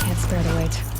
Can't spare the weight.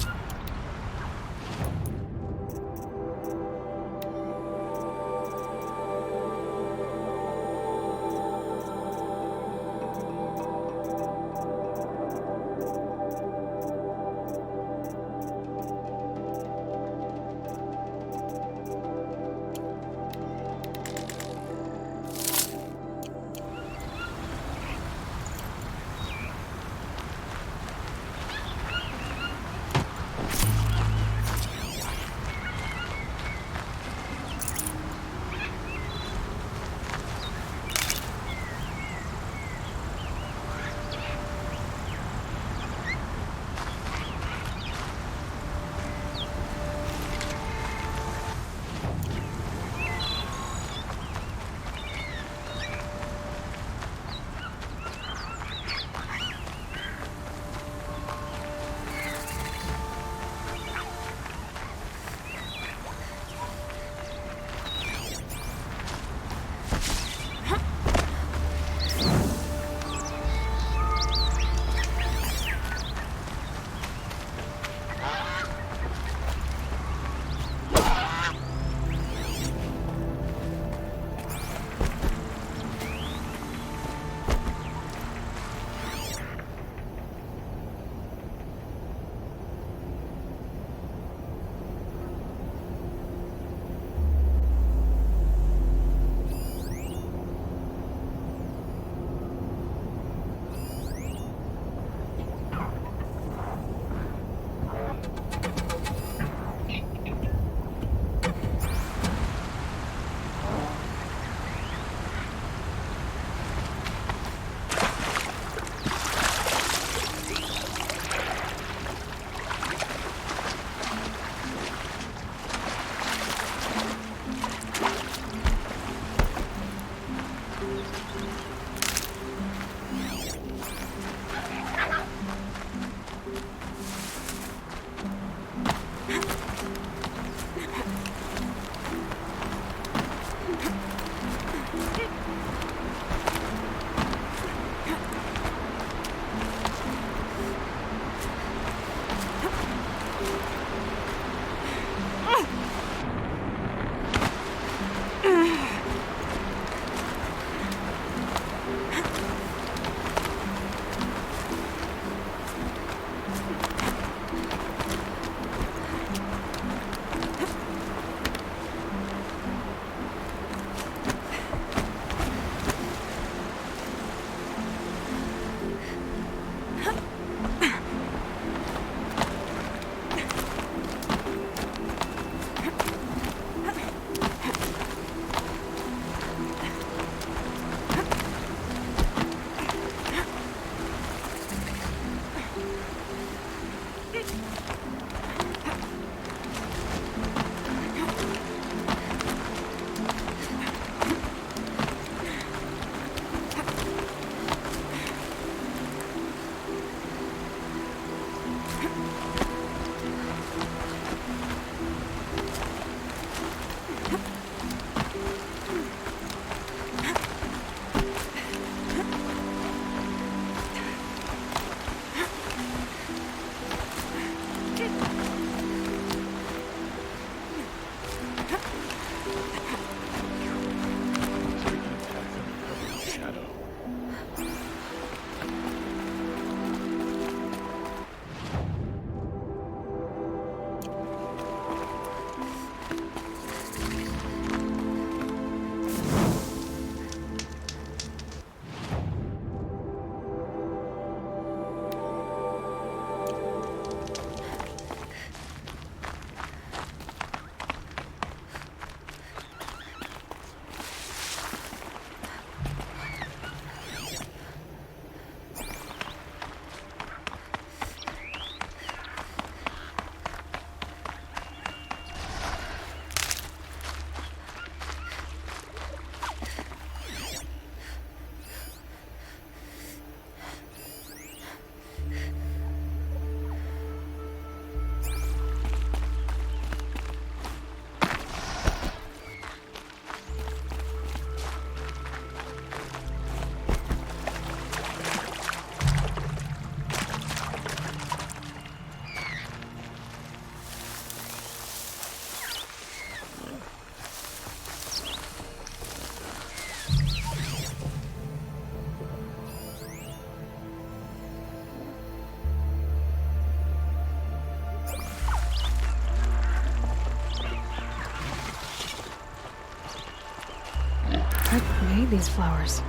What made these flowers?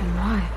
And why?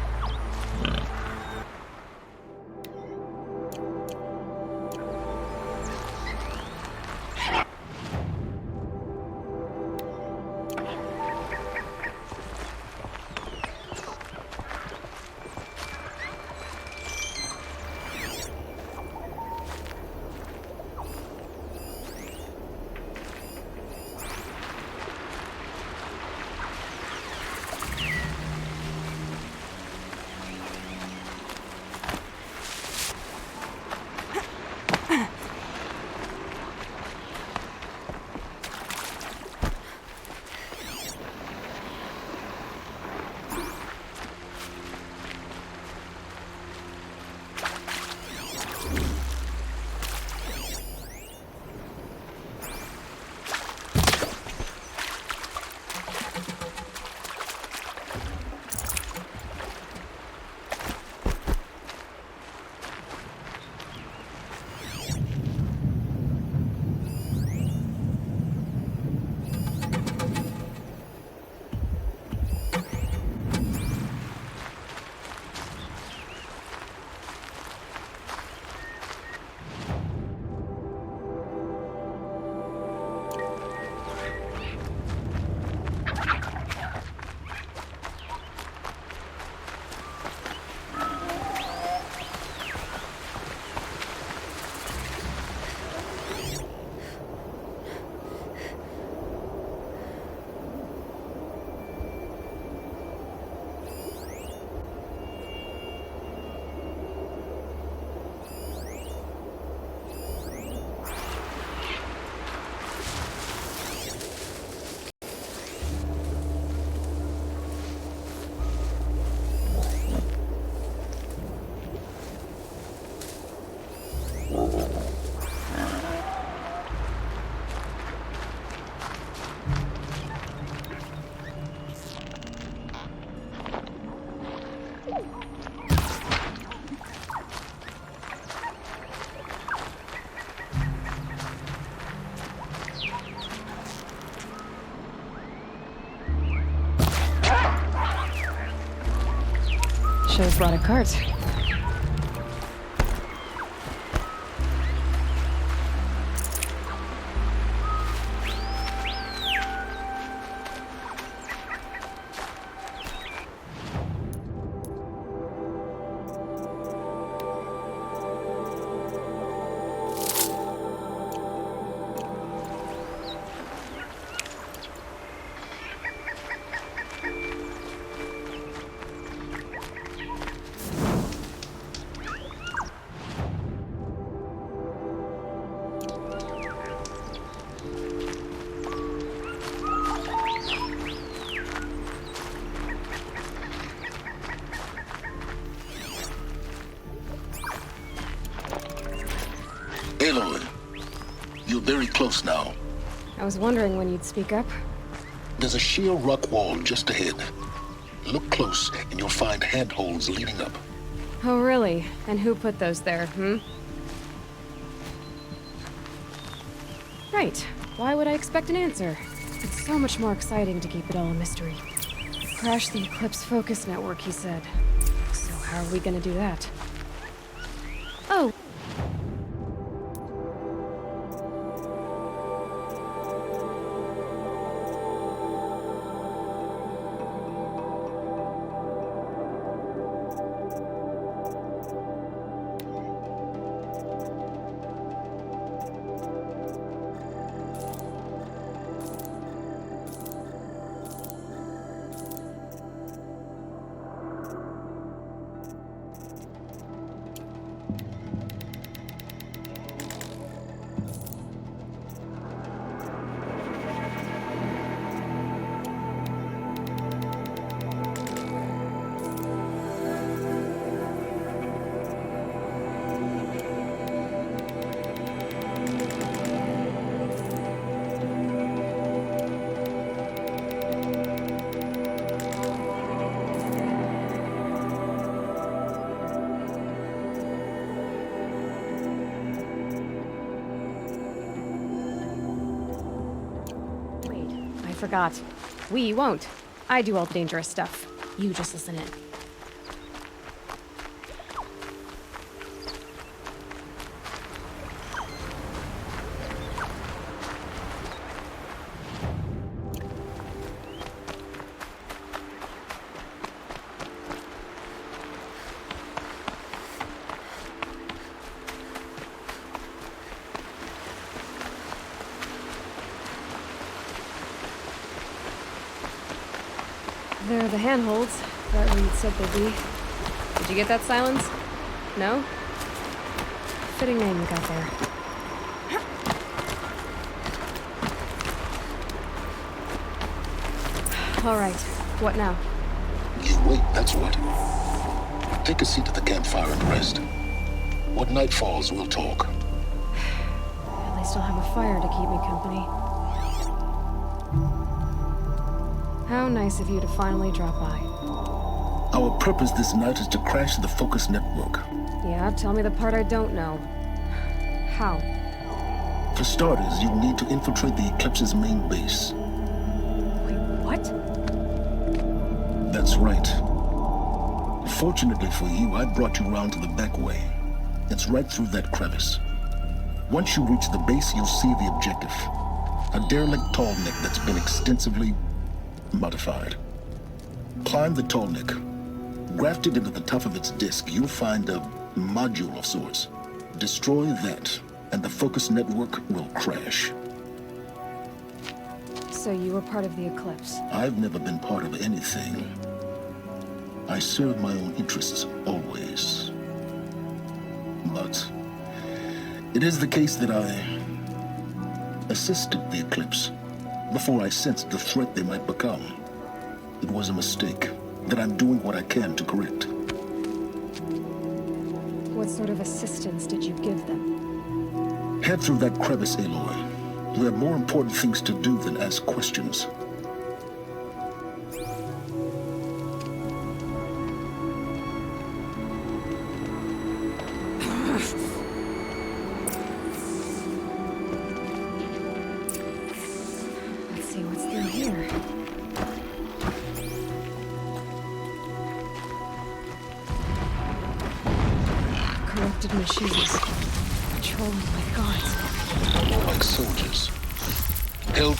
Should've brought a cart. Aloy, you're very close now. I was wondering when you'd speak up. There's a sheer rock wall just ahead. Look close and you'll find handholds leading up. Oh, really? And who put those there, Right. Why would I expect an answer? It's so much more exciting to keep it all a mystery. Crash the Eclipse Focus Network, he said. So how are we gonna do that? Oh! Forgot. We won't. I do all the dangerous stuff. You just listen in. They're the handholds, right where you'd said they'd be. Did you get that, Silence? No? Fitting name you got there. All right, what now? You wait, that's what. Take a seat at the campfire and rest. When night falls, we'll talk. At least I'll have a fire to keep me company. How nice of you to finally drop by. Our purpose this night is to crash the Focus network. Yeah, tell me the part I don't know. How? For starters, you need to infiltrate the Eclipse's main base. Wait, what? That's right. Fortunately for you, I brought you round to the back way. It's right through that crevice. Once you reach the base, you'll see the objective. A derelict tallneck that's been extensively modified. Climb the tallneck. Grafted into the top of its disk, you'll find a module of sorts. Destroy that, and the Focus network will crash. So you were part of the Eclipse. I've never been part of anything. I serve my own interests, always. But it is the case that I assisted the Eclipse before I sensed the threat they might become. It was a mistake that I'm doing what I can to correct. What sort of assistance did you give them? Head through that crevice, Aloy. You have more important things to do than ask questions. Let's see what's through here. Corrupted machines. Controlled by guards. More like soldiers. Help.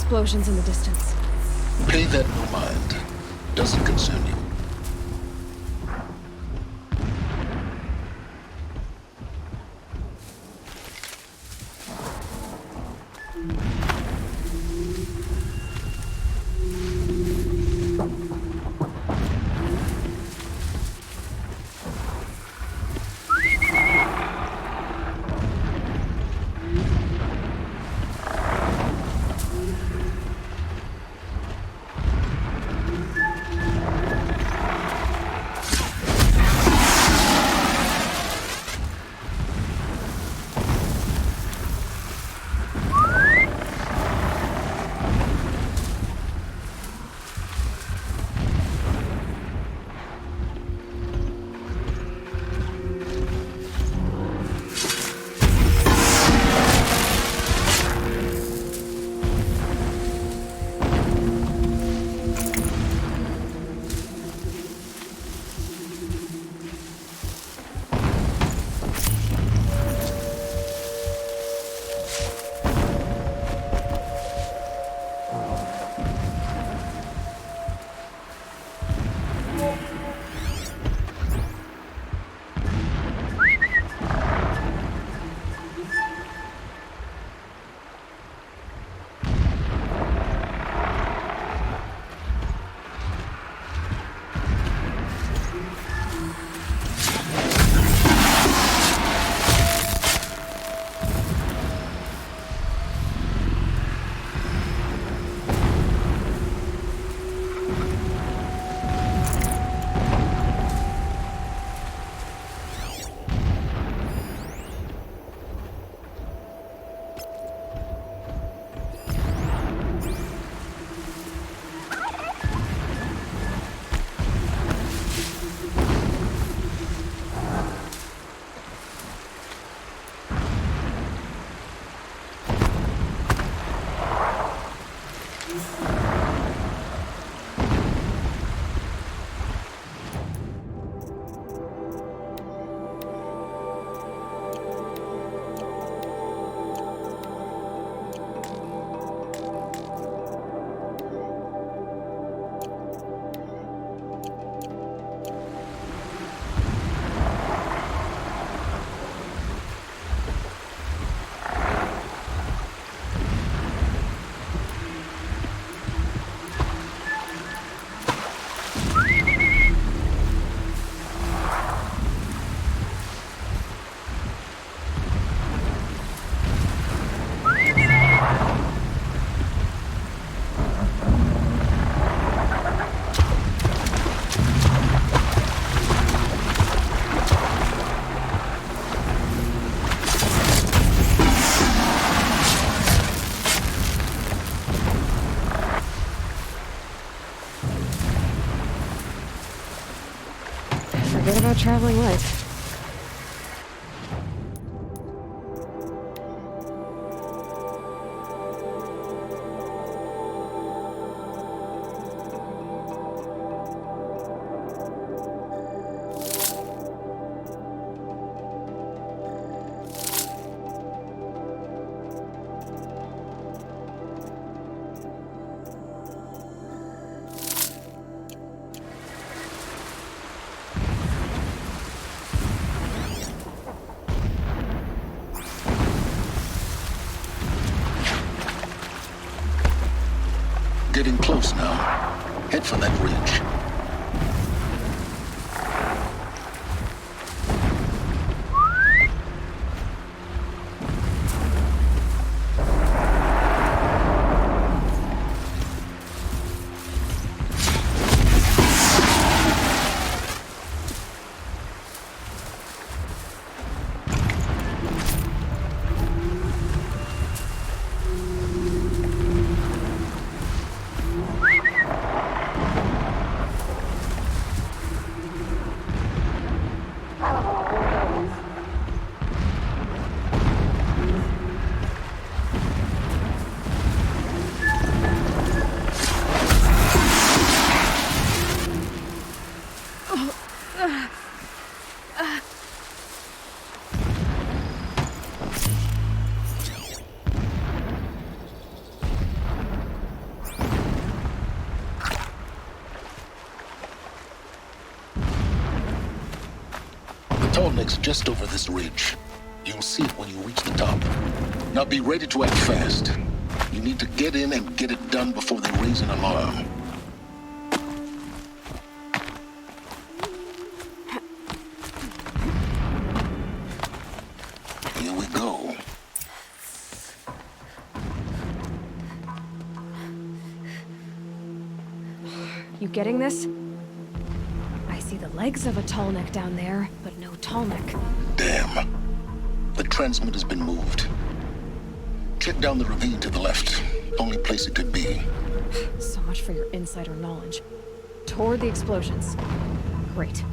explosions in the distance. Pay that no mind. Doesn't concern you. Forget about traveling light. Getting close now. Head for that ridge. Tallneck's just over this ridge. You'll see it when you reach the top. Now be ready to act fast. You need to get in and get it done before they raise an alarm. Here we go. You getting this? I see the legs of a Tallneck down there, but no Tallneck. Damn. The transmitter's been moved. Check down the ravine to the left. Only place it could be. So much for your insider knowledge. Toward the explosions. Great.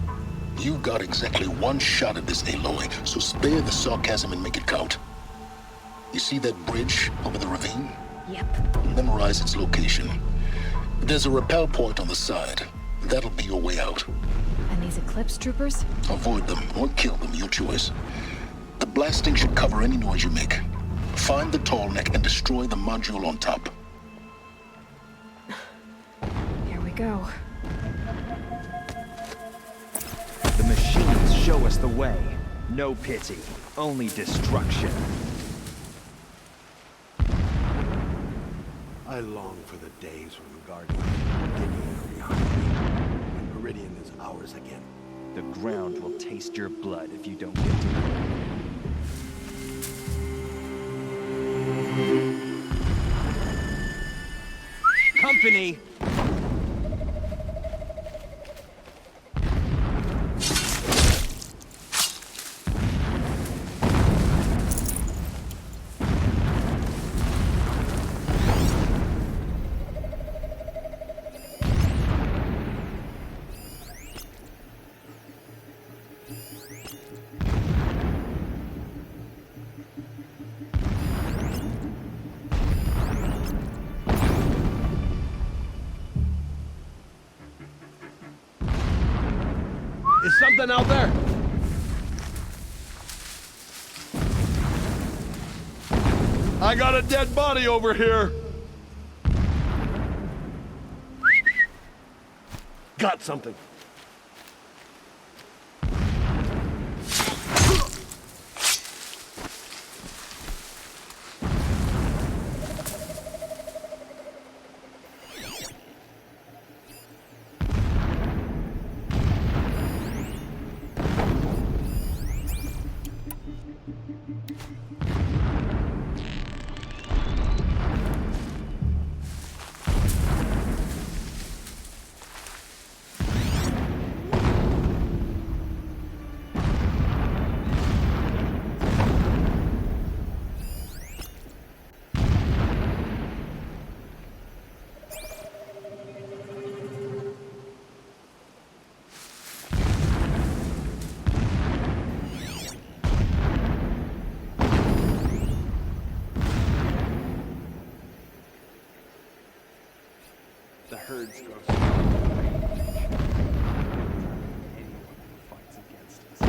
You got exactly one shot at this, Aloy, so spare the sarcasm and make it count. You see that bridge over the ravine? Yep. Memorize its location. There's a rappel point on the side. That'll be your way out. And these Eclipse troopers? Avoid them or kill them, your choice. The blasting should cover any noise you make. Find the Tallneck and destroy the module on top. Here we go. The machines show us the way. No pity, only destruction. I long for the days when the Guardian were digging behind me, when Meridian is ours again. The ground will taste your blood if you don't get to it. Company! Is something out there? I got a dead body over here. Got something. The herds grow strong. Anyone who fights against us.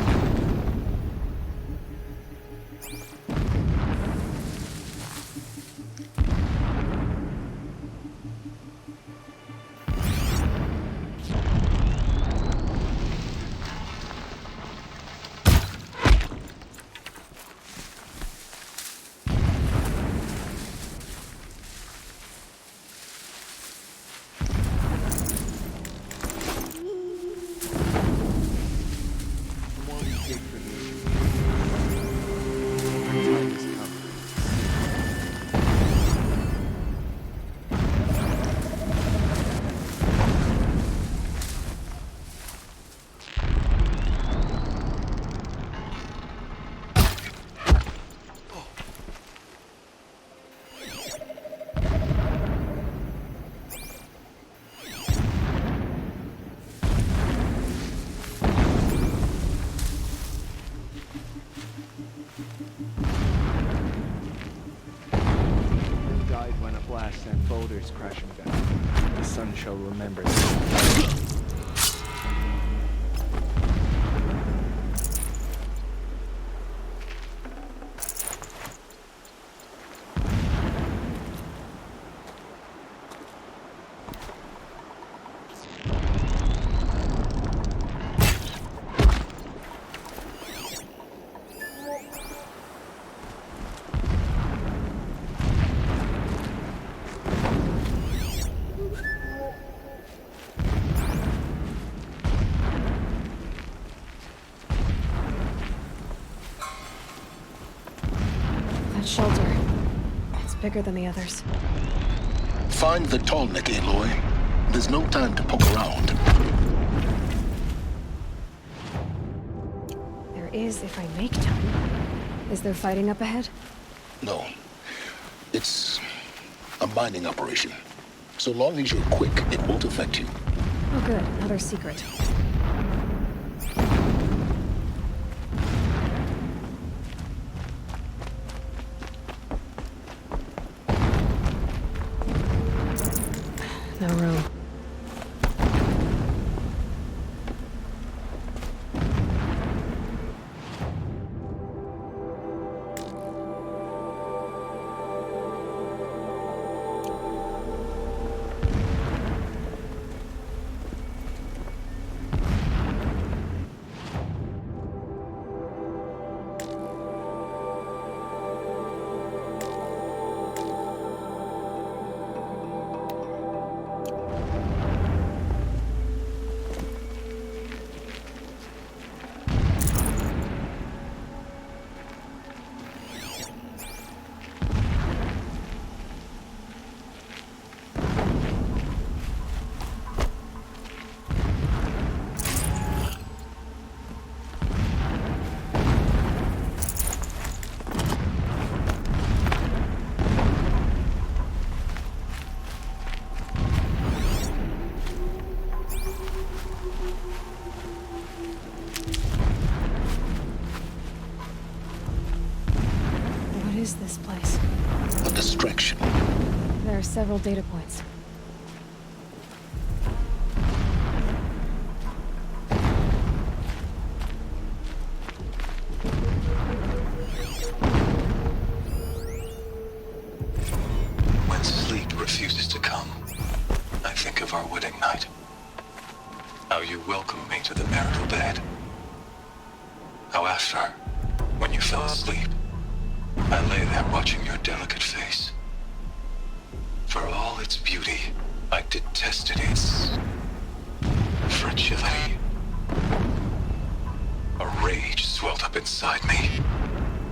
Blast sent boulders crashing down. The sun shall remember this. shelter. It's bigger than the others. Find the Tallneck, Aloy. There's no time to poke around. There is if I make time. Is there fighting up ahead? No. It's a mining operation. So long as you're quick, it won't affect you. Oh good, another secret. No room. What is this place? A distraction. There are several data points. When sleep refuses to come, I think of our wedding night. How you welcomed me to the marital bed. How after, when you fell asleep, I lay there watching your delicate face. For all its beauty, I detested its fragility. A rage swelled up inside me.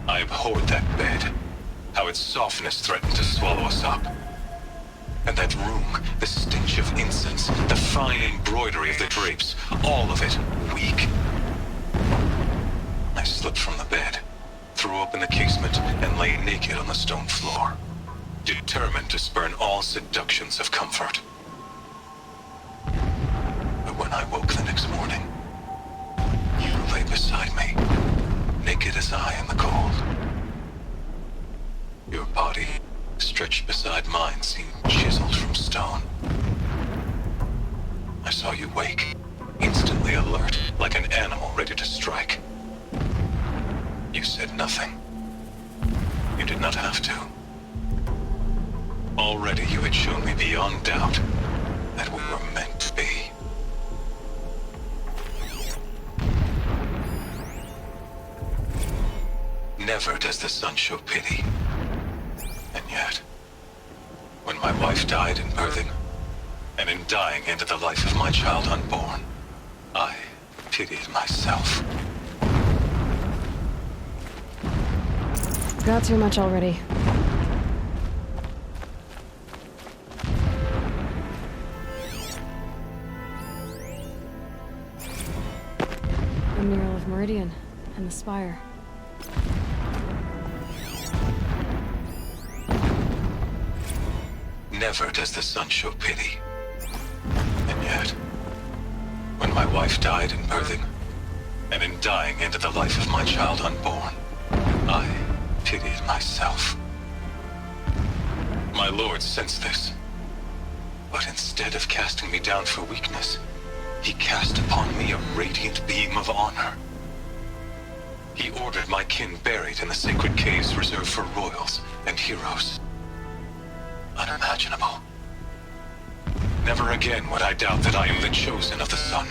I abhorred that bed, how its softness threatened to swallow us up. And that room, the stench of incense, the fine embroidery of the drapes, all of it weak. I slipped from the bed, threw open the casement, and lay naked on the stone floor, determined to spurn all seductions of comfort. But when I woke the next morning, you lay beside me, naked as I in the cold. Your body, stretched beside mine, seemed chiseled from stone. I saw you wake, instantly alert, like an animal ready to strike. You said nothing. You did not have to. Already you had shown me beyond doubt that we were meant to be. Never does the sun show pity. And yet, when my wife died in birthing, and in dying ended the life of my child unborn, I pitied myself. Got too much already. The mural of Meridian and the spire. Never does the sun show pity. And yet, when my wife died in birthing, and in dying ended the life of my child unborn, I pitied myself. My lord sensed this, but instead of casting me down for weakness, he cast upon me a radiant beam of honor. He ordered my kin buried in the sacred caves reserved for royals and heroes. Unimaginable. Never again would I doubt that I am the chosen of the sun.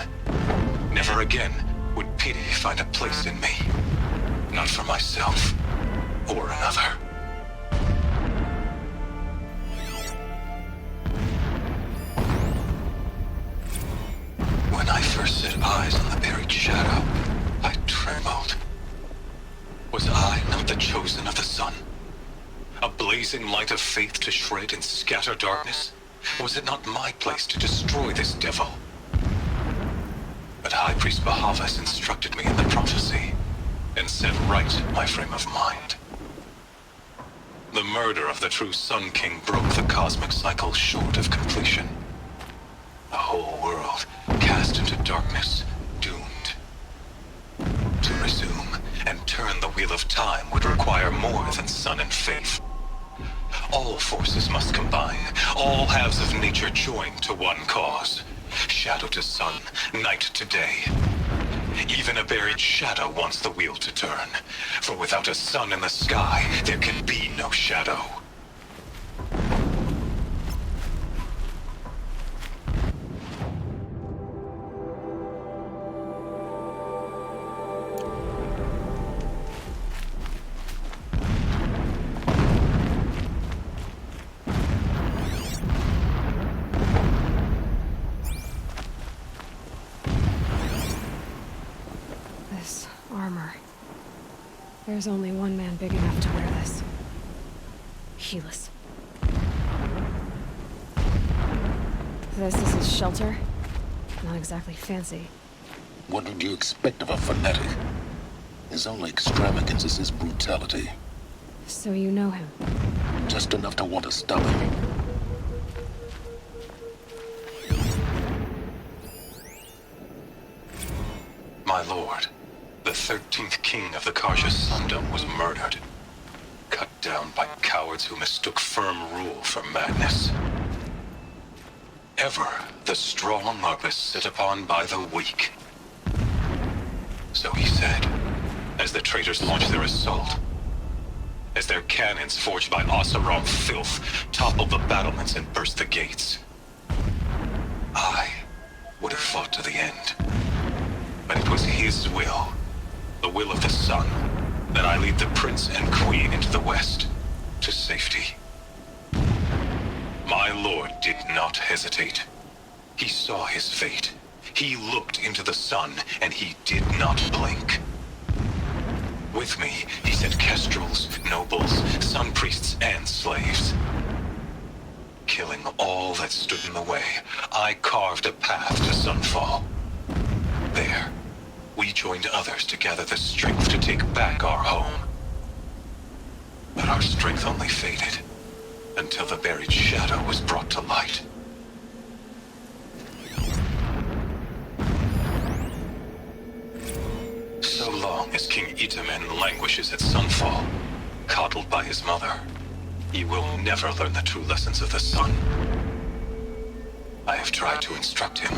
Never again would pity find a place in me. Not for myself or another. When I first set eyes on the buried shadow, I trembled. Was I not the chosen of the sun? blazing light of faith to shred and scatter darkness? Was it not my place to destroy this devil? But High Priest Bahavas instructed me in the prophecy and set right my frame of mind. The murder of the true Sun King broke the cosmic cycle short of completion. The whole world cast into darkness, doomed. To resume and turn the wheel of time would require more than sun and faith. All forces must combine, all halves of nature join to one cause. Shadow to sun, night to day. Even a buried shadow wants the wheel to turn, for without a sun in the sky, there can be no shadow. This armor. There's only one man big enough to wear this. Helis. This is his shelter? Not exactly fancy. What would you expect of a fanatic? His only extravagance is his brutality. So you know him? Just enough to want to stop him. My lord, the 13th king of the Karja Sundom was murdered. Cut down by cowards who mistook firm rule for madness. Ever the strong are beset upon by the weak. So he said, as the traitors launched their assault. As their cannons forged by Oseram filth toppled the battlements and burst the gates. I would have fought to the end. But it was his will, the will of the sun, that I lead the prince and queen into the west, to safety. My lord did not hesitate. He saw his fate. He looked into the sun, and he did not blink. With me, he sent kestrels, nobles, sun priests, and slaves. Killing all that stood in the way, I carved a path to Sunfall. There, we joined others to gather the strength to take back our home. But our strength only faded until the buried shadow was brought to light. So long as King Itamen languishes at Sunfall, coddled by his mother, he will never learn the true lessons of the sun. I have tried to instruct him,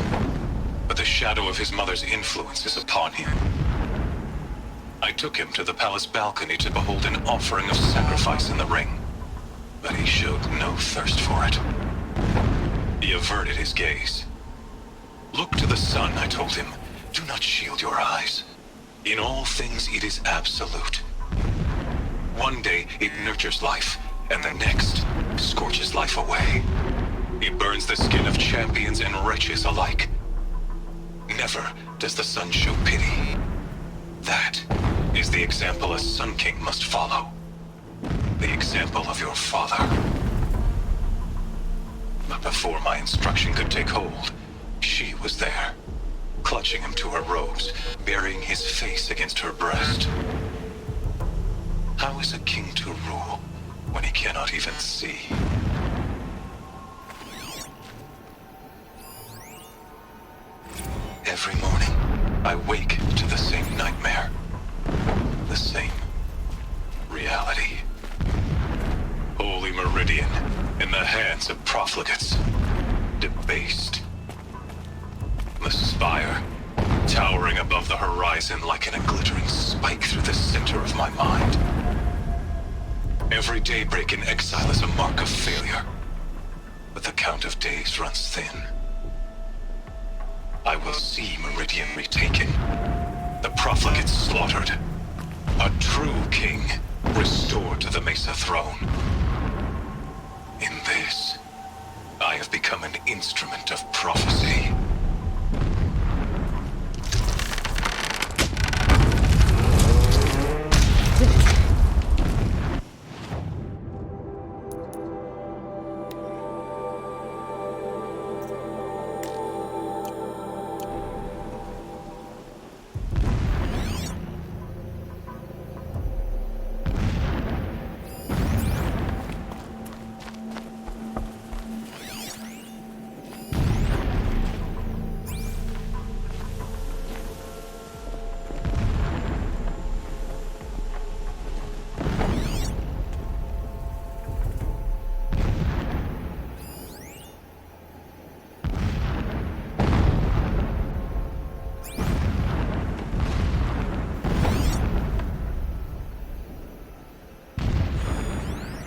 but the shadow of his mother's influence is upon him. I took him to the palace balcony to behold an offering of sacrifice in the ring, but he showed no thirst for it. He averted his gaze. Look to the sun, I told him. Do not shield your eyes. In all things, it is absolute. One day, it nurtures life, and the next, scorches life away. It burns the skin of champions and wretches alike. Never does the sun show pity. That is the example a Sun King must follow. The example of your father. But before my instruction could take hold, she was there, clutching him to her robes, burying his face against her breast. How is a king to rule when he cannot even see? Every morning, I wake to the same nightmare. The same reality. Holy Meridian, in the hands of profligates. Debased. The spire, towering above the horizon like a glittering spike through the center of my mind. Every daybreak in exile is a mark of failure, but the count of days runs thin. I will see Meridian retaken, the profligates slaughtered, a true king restored to the Mesa throne. In this, I have become an instrument of prophecy.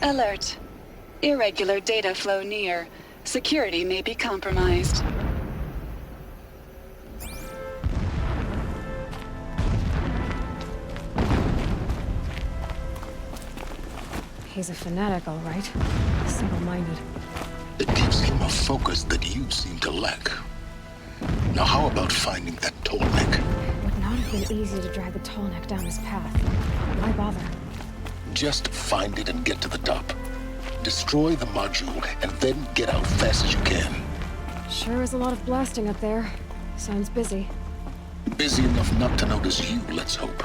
Alert. Irregular data flow near. Security may be compromised. He's a fanatic, all right. Single-minded. It gives him a focus that you seem to lack. Now how about finding that Tolmec? It would not have been easy to drag the Tallneck down his path. Why bother? Just find it and get to the top. Destroy the module, and then get out fast as you can. Sure is a lot of blasting up there. Sounds busy. Busy enough not to notice you, let's hope.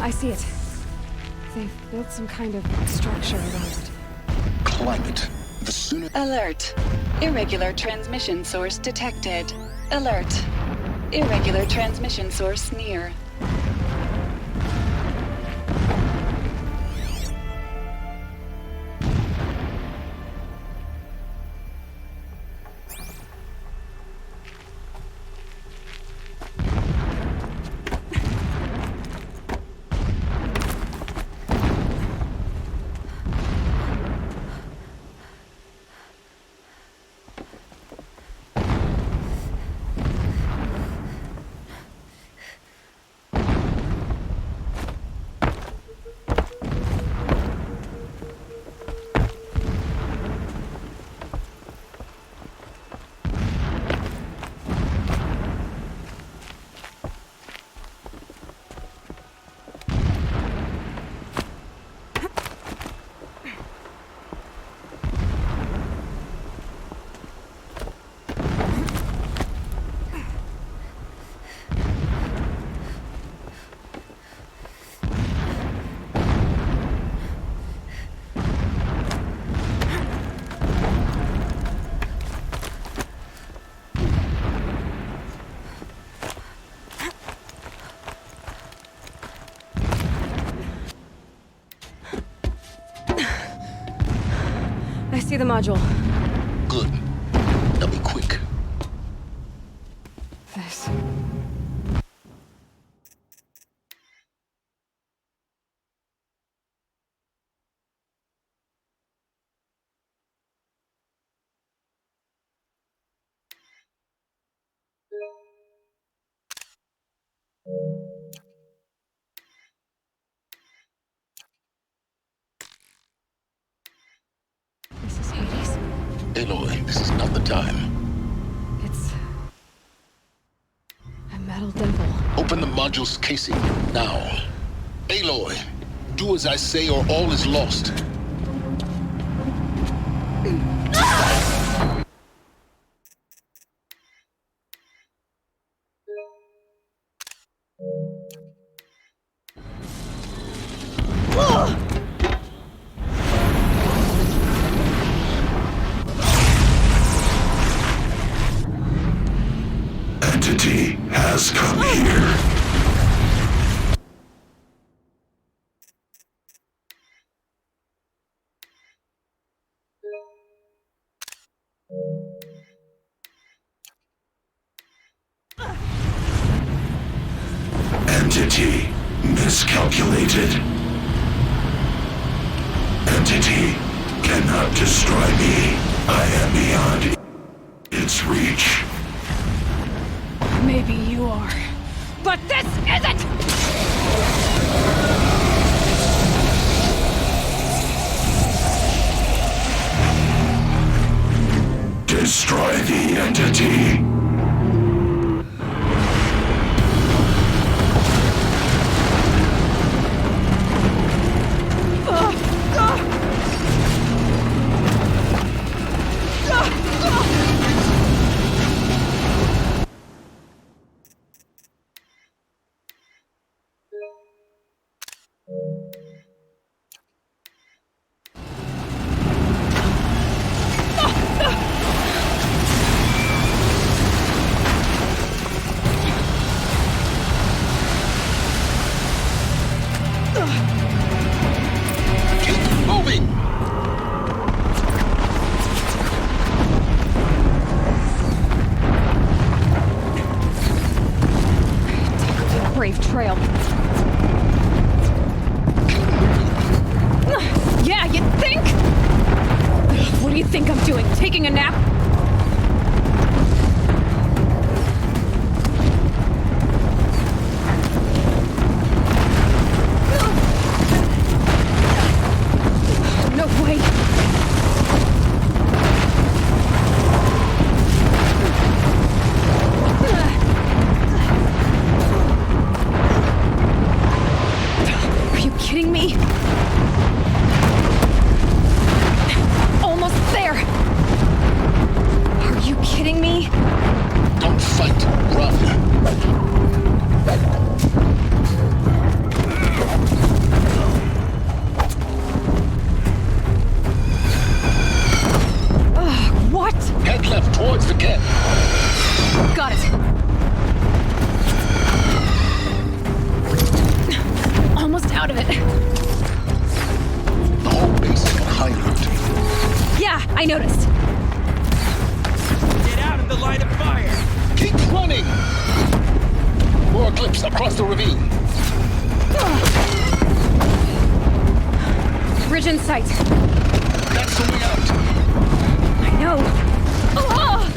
I see it. They've built some kind of structure around it. Climb it. The sooner... Alert. Irregular transmission source detected. Alert. Irregular transmission source near. I see the module. Good. Now be quick. This. This is Hades. Aloy, this is not the time. It's a metal dimple. Open the module's casing, now. Aloy, do as I say or all is lost. Entity has come here. Entity miscalculated. Entity cannot destroy me. I am beyond its reach. Maybe you are. But this isn't! Destroy the entity. Keep moving! Brave trail. Yeah, you think? What do you think I'm doing? Taking a nap? No way. Are you kidding me? Almost there! Are you kidding me? Don't fight, run. What? Head left towards the camp. Got it. Almost out of it. The whole base is on high alert. Yeah, I noticed. Get out of the line of fire! Keep running! More clips across the ravine. Bridge in sight. That's the way out. I know. Oh!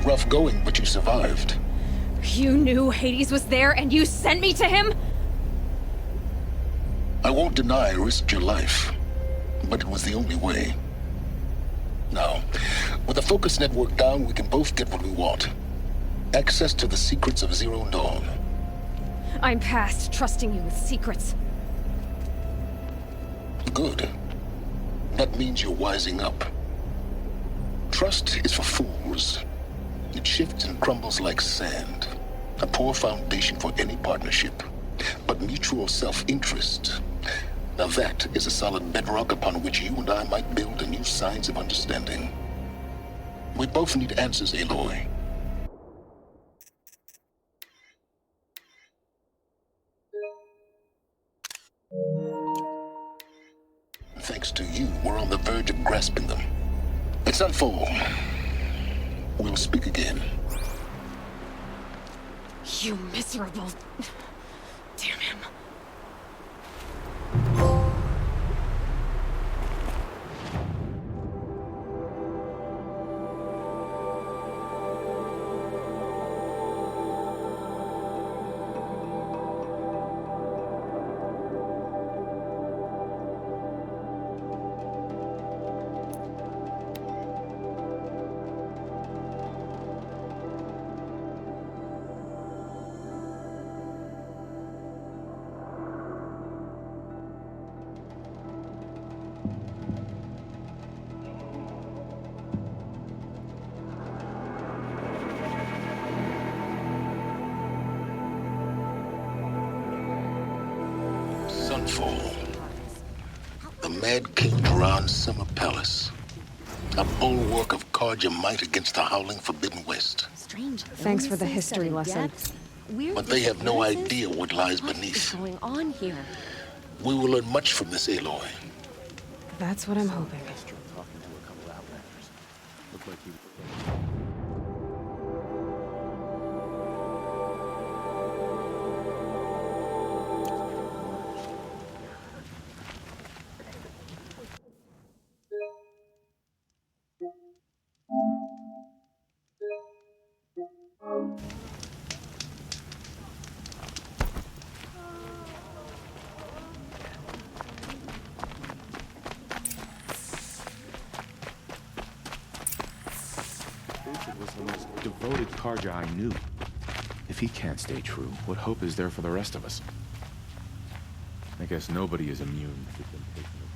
Rough going, but you survived. You knew Hades was there and you sent me to him? I won't deny I risked your life, but it was the only way. Now, with the focus network down, we can both get what we want. Access to the secrets of Zero Dawn. I'm past trusting you with secrets. Good. That means you're wising up. Trust is for fools. It shifts and crumbles like sand. A poor foundation for any partnership. But mutual self-interest, now that is a solid bedrock upon which you and I might build a new science of understanding. We both need answers, Aloy. Thanks to you, we're on the verge of grasping them. Let's unfold. We'll speak again. You miserable... Damn him. Sunfall. The Mad King Duran Summer Palace. A bulwark of Karja might against the howling Forbidden West. Strange. Thanks for the history lesson. But they have no idea what lies beneath. What's going on here? We will learn much from this, Aloy. That's what I'm hoping. Was the most devoted Karja I knew. If he can't stay true, what hope is there for the rest of us? I guess nobody is immune to the temptation of...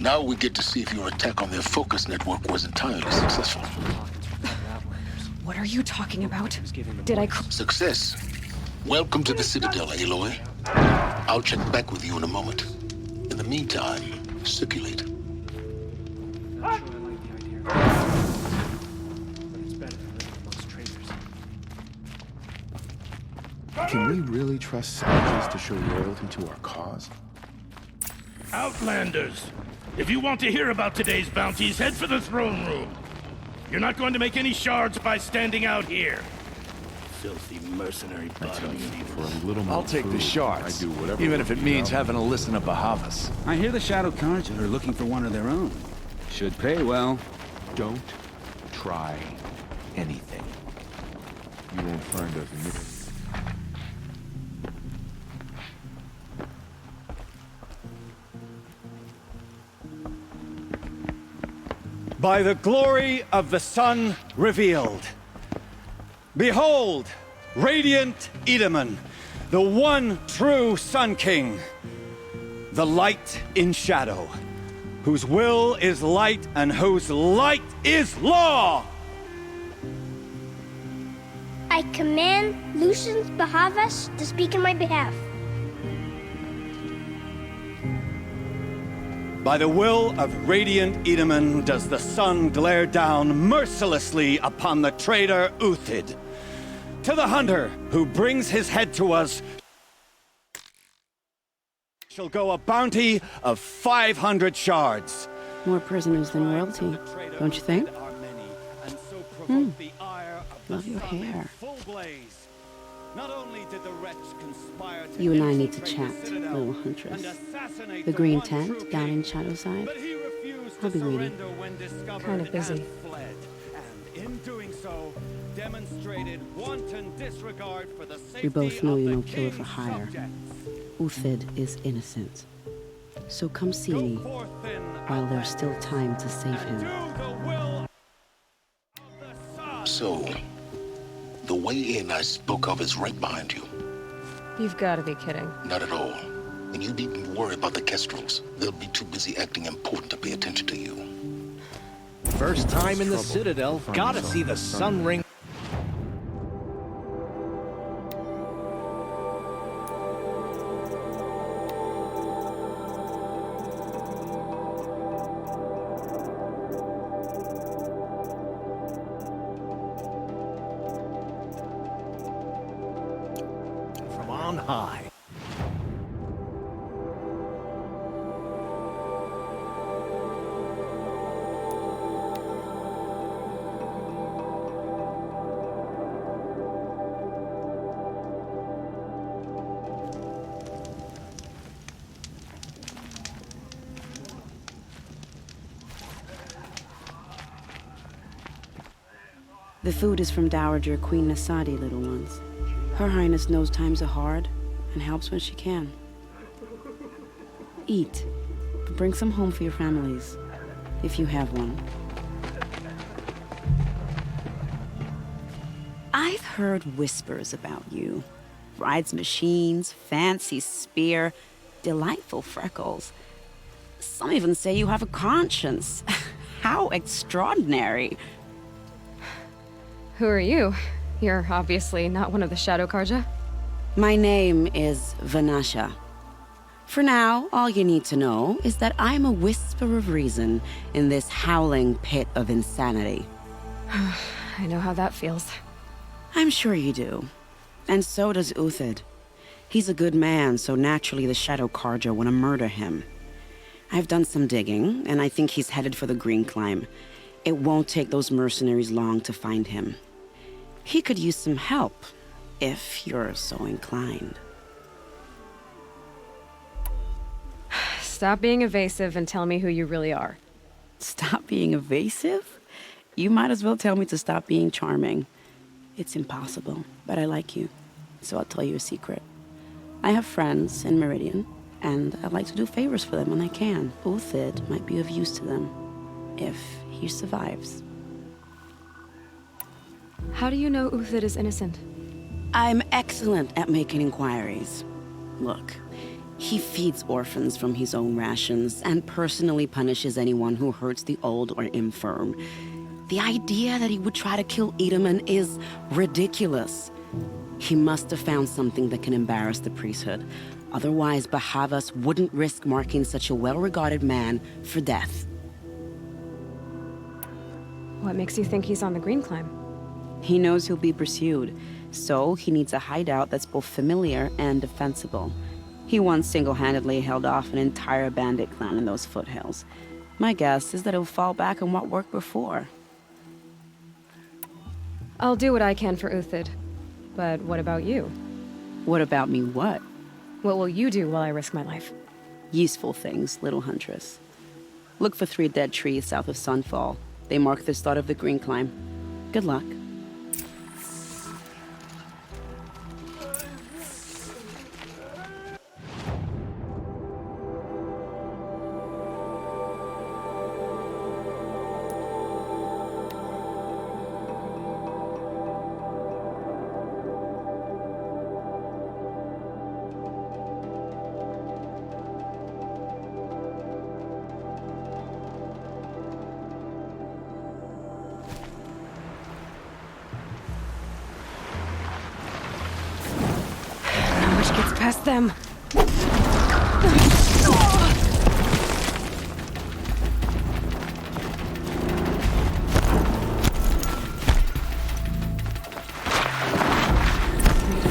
Now we get to see if your attack on their focus network was entirely successful. What are you talking about? Did I... Success. Welcome to the Citadel, Aloy. I'll check back with you in a moment. In the meantime, circulate. Can we really trust savages to show loyalty to our cause? Outlanders! If you want to hear about today's bounties, head for the throne room. You're not going to make any shards by standing out here. Filthy mercenary I tell you, bottom. for a little more I'll take the food, shards, I do whatever even if it you means know. having to listen to Bahavas. I hear the Shadow Karja are looking for one of their own. Should pay well. Don't try anything. You won't find us. By the glory of the sun revealed. Behold, radiant Edaman, the one true Sun King, the light in shadow, whose will is light and whose light is law! I command Lucius Bahavas to speak in my behalf. By the will of radiant Edaman does the sun glare down mercilessly upon the traitor Uthid. To the hunter who brings his head to us, shall go a bounty of 500 shards. More prisoners than royalty, don't you think? Love your hair. You and I need to chat, little huntress. The green tent down in Shadowside. I'll be waiting. Kind of busy. We both know you're no killer for hire. Uthid is innocent. So come see me while there's still time to save him. So, the way in I spoke of is right behind you. You've got to be kidding. Not at all. And you needn't worry about the Kestrels. They'll be too busy acting important to pay attention to you. First time in the Citadel. Gotta see the sun ring. From on high. The food is from Dowager Queen Nasadi, little ones. Her Highness knows times are hard and helps when she can. Eat, but bring some home for your families, if you have one. I've heard whispers about you. Rides machines, fancy spear, delightful freckles. Some even say you have a conscience. How extraordinary. Who are you? You're obviously not one of the Shadow Karja. My name is Vanasha. For now, all you need to know is that I'm a whisper of reason in this howling pit of insanity. I know how that feels. I'm sure you do. And so does Uthid. He's a good man, so naturally the Shadow Karja want to murder him. I've done some digging, and I think he's headed for the Green Climb. It won't take those mercenaries long to find him. He could use some help, if you're so inclined. Stop being evasive and tell me who you really are. Stop being evasive? You might as well tell me to stop being charming. It's impossible, but I like you, so I'll tell you a secret. I have friends in Meridian, and I like to do favors for them when I can. Uthid might be of use to them, if he survives. How do you know Uthid is innocent? I'm excellent at making inquiries. Look, he feeds orphans from his own rations and personally punishes anyone who hurts the old or infirm. The idea that he would try to kill Edaman is ridiculous. He must have found something that can embarrass the priesthood. Otherwise, Bahavas wouldn't risk marking such a well-regarded man for death. What makes you think he's on the Green Climb? He knows he'll be pursued, so he needs a hideout that's both familiar and defensible. He once single-handedly held off an entire bandit clan in those foothills. My guess is that he'll fall back on what worked before. I'll do what I can for Uthid. But what about you? What about me what? What will you do while I risk my life? Useful things, little huntress. Look for 3 dead trees south of Sunfall. They mark the start of the Green Climb. Good luck. Past them.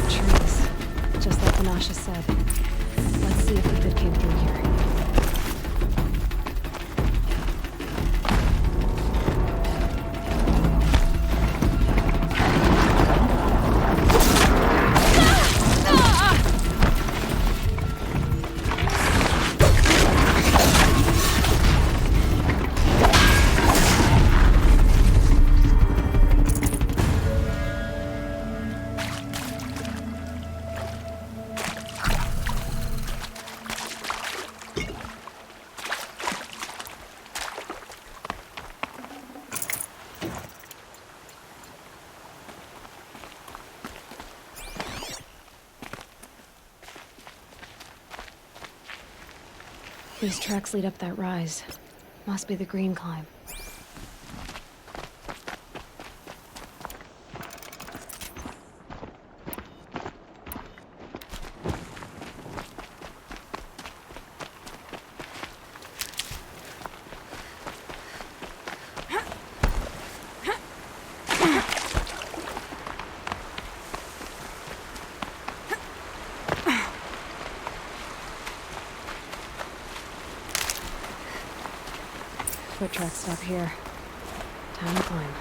Trees, just like Vanasha said. Let's see if Uthid came through here. These tracks lead up that rise. Must be the green climb. Foot tracks stop here. Time to climb.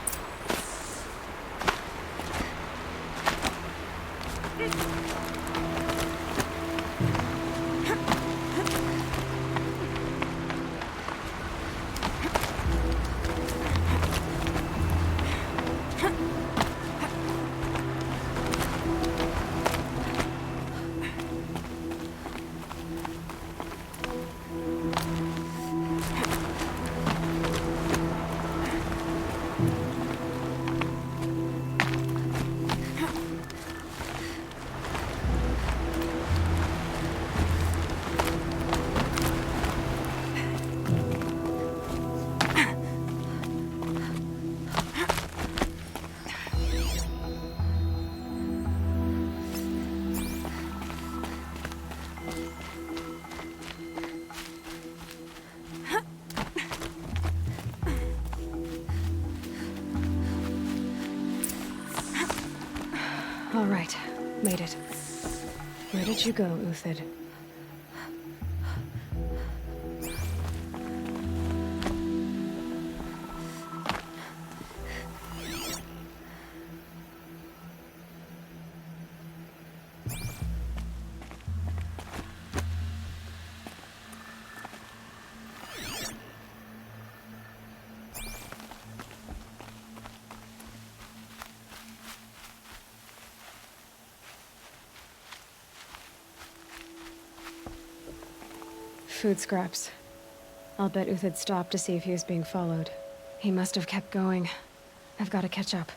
All right, made it. Where did you go, Uthid? Food scraps. I'll bet Uthid stopped to see if he was being followed. He must have kept going. I've got to catch up.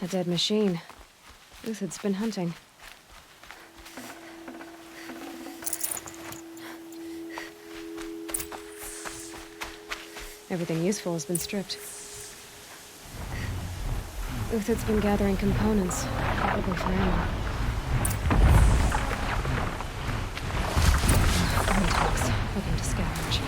A dead machine. Uthid's been hunting. Everything useful has been stripped. Uthid's been gathering components, probably for ammo. Untox, looking to scavenge.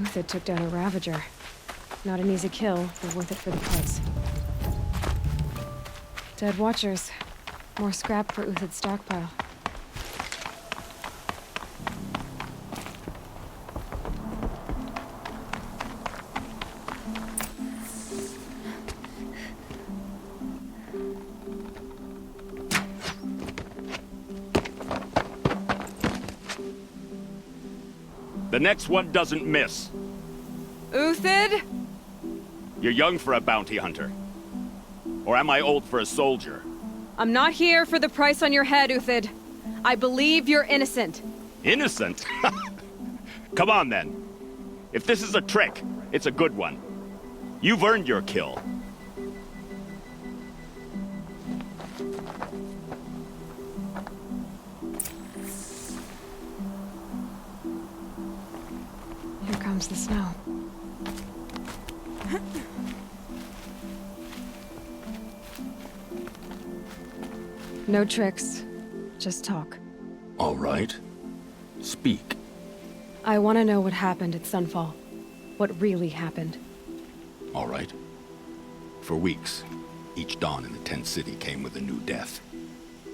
Uthid took down a Ravager. Not an easy kill, but worth it for the price. Dead Watchers. More scrap for Uthid's stockpile. The next one doesn't miss. Uthid? You're young for a bounty hunter. Or am I old for a soldier? I'm not here for the price on your head, Uthid. I believe you're innocent. Innocent? Come on, then. If this is a trick, it's a good one. You've earned your kill. Here comes the snow. No tricks. Just talk. All right. Speak. I want to know what happened at Sunfall. What really happened. All right. For weeks, each dawn in the tent city came with a new death.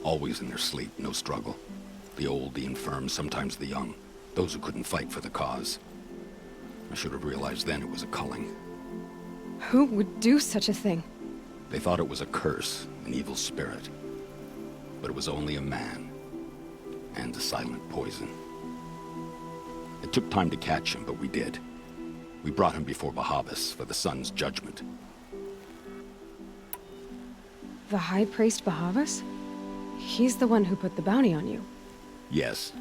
Always in their sleep, no struggle. The old, the infirm, sometimes the young. Those who couldn't fight for the cause. I should have realized then it was a culling. Who would do such a thing? They thought it was a curse, an evil spirit. But it was only a man. And a silent poison. It took time to catch him, but we did. We brought him before Bahavas for the sun's judgment. The High Priest Bahavas? He's the one who put the bounty on you. Yes.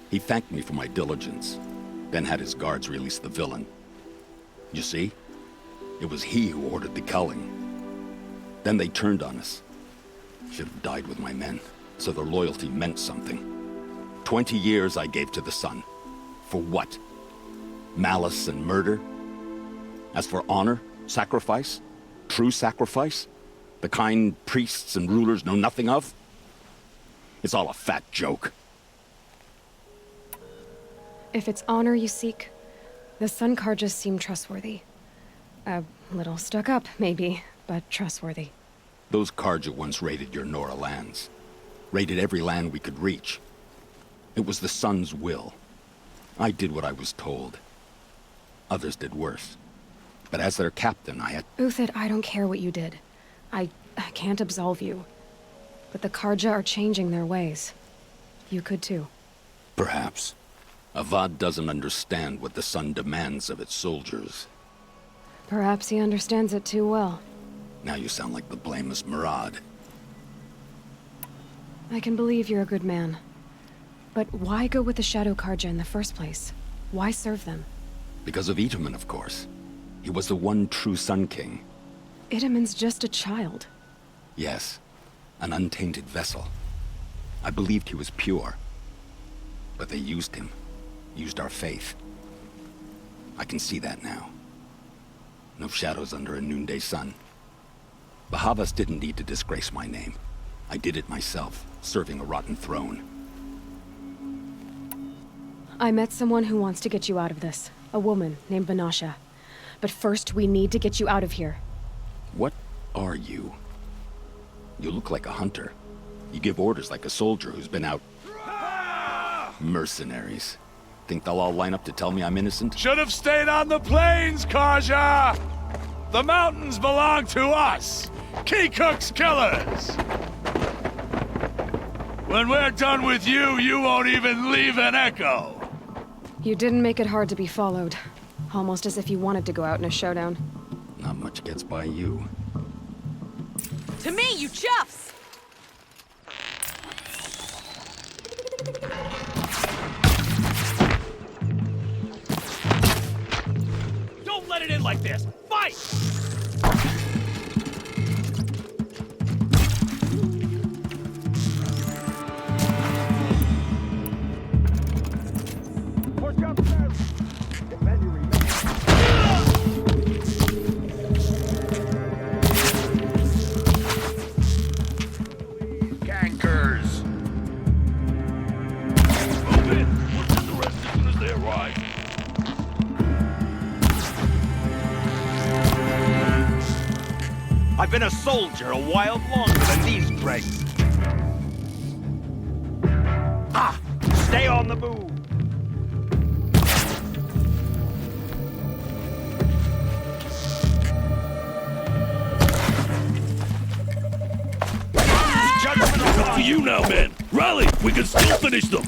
He thanked me for my diligence, then had his guards release the villain. You see? It was he who ordered the culling. Then they turned on us. Should have died with my men, so their loyalty meant something. 20 years I gave to the sun. For what? Malice and murder? As for honor, sacrifice, true sacrifice, the kind priests and rulers know nothing of? It's all a fat joke. If it's honor you seek, the Sun Carjas seem trustworthy. A little stuck up, maybe, but trustworthy. Those Carja once raided your Nora lands. Raided every land we could reach. It was the Sun's will. I did what I was told. Others did worse. But as their captain, I had... Uthid, I don't care what you did. I can't absolve you. But the Carja are changing their ways. You could too. Perhaps. Avad doesn't understand what the Sun demands of its soldiers. Perhaps he understands it too well. Now you sound like the blameless Murad. I can believe you're a good man. But why go with the Shadow Carja in the first place? Why serve them? Because of Itamen, of course. He was the one true Sun King. Itamen's just a child. Yes. An untainted vessel. I believed he was pure. But they used him. Used our faith. I can see that now. No shadows under a noonday sun. Bahavas didn't need to disgrace my name. I did it myself, serving a rotten throne. I met someone who wants to get you out of this. A woman named Vanasha. But first, we need to get you out of here. What are you? You look like a hunter. You give orders like a soldier who's been out... Mercenaries. Think they'll all line up to tell me I'm innocent? Should have stayed on the plains, Carja! The mountains belong to us! Keekook's killers! When we're done with you, you won't even leave an echo! You didn't make it hard to be followed. Almost as if you wanted to go out in a showdown. Not much gets by you. To me, you chuffs! Don't let it in like this! Fight! Gankers! Move in! We'll get the rest as soon as they arrive. I've been a soldier a while longer than these dregs. Ah! Stay on the move! It's up to you now, man. Rally! We can still finish them!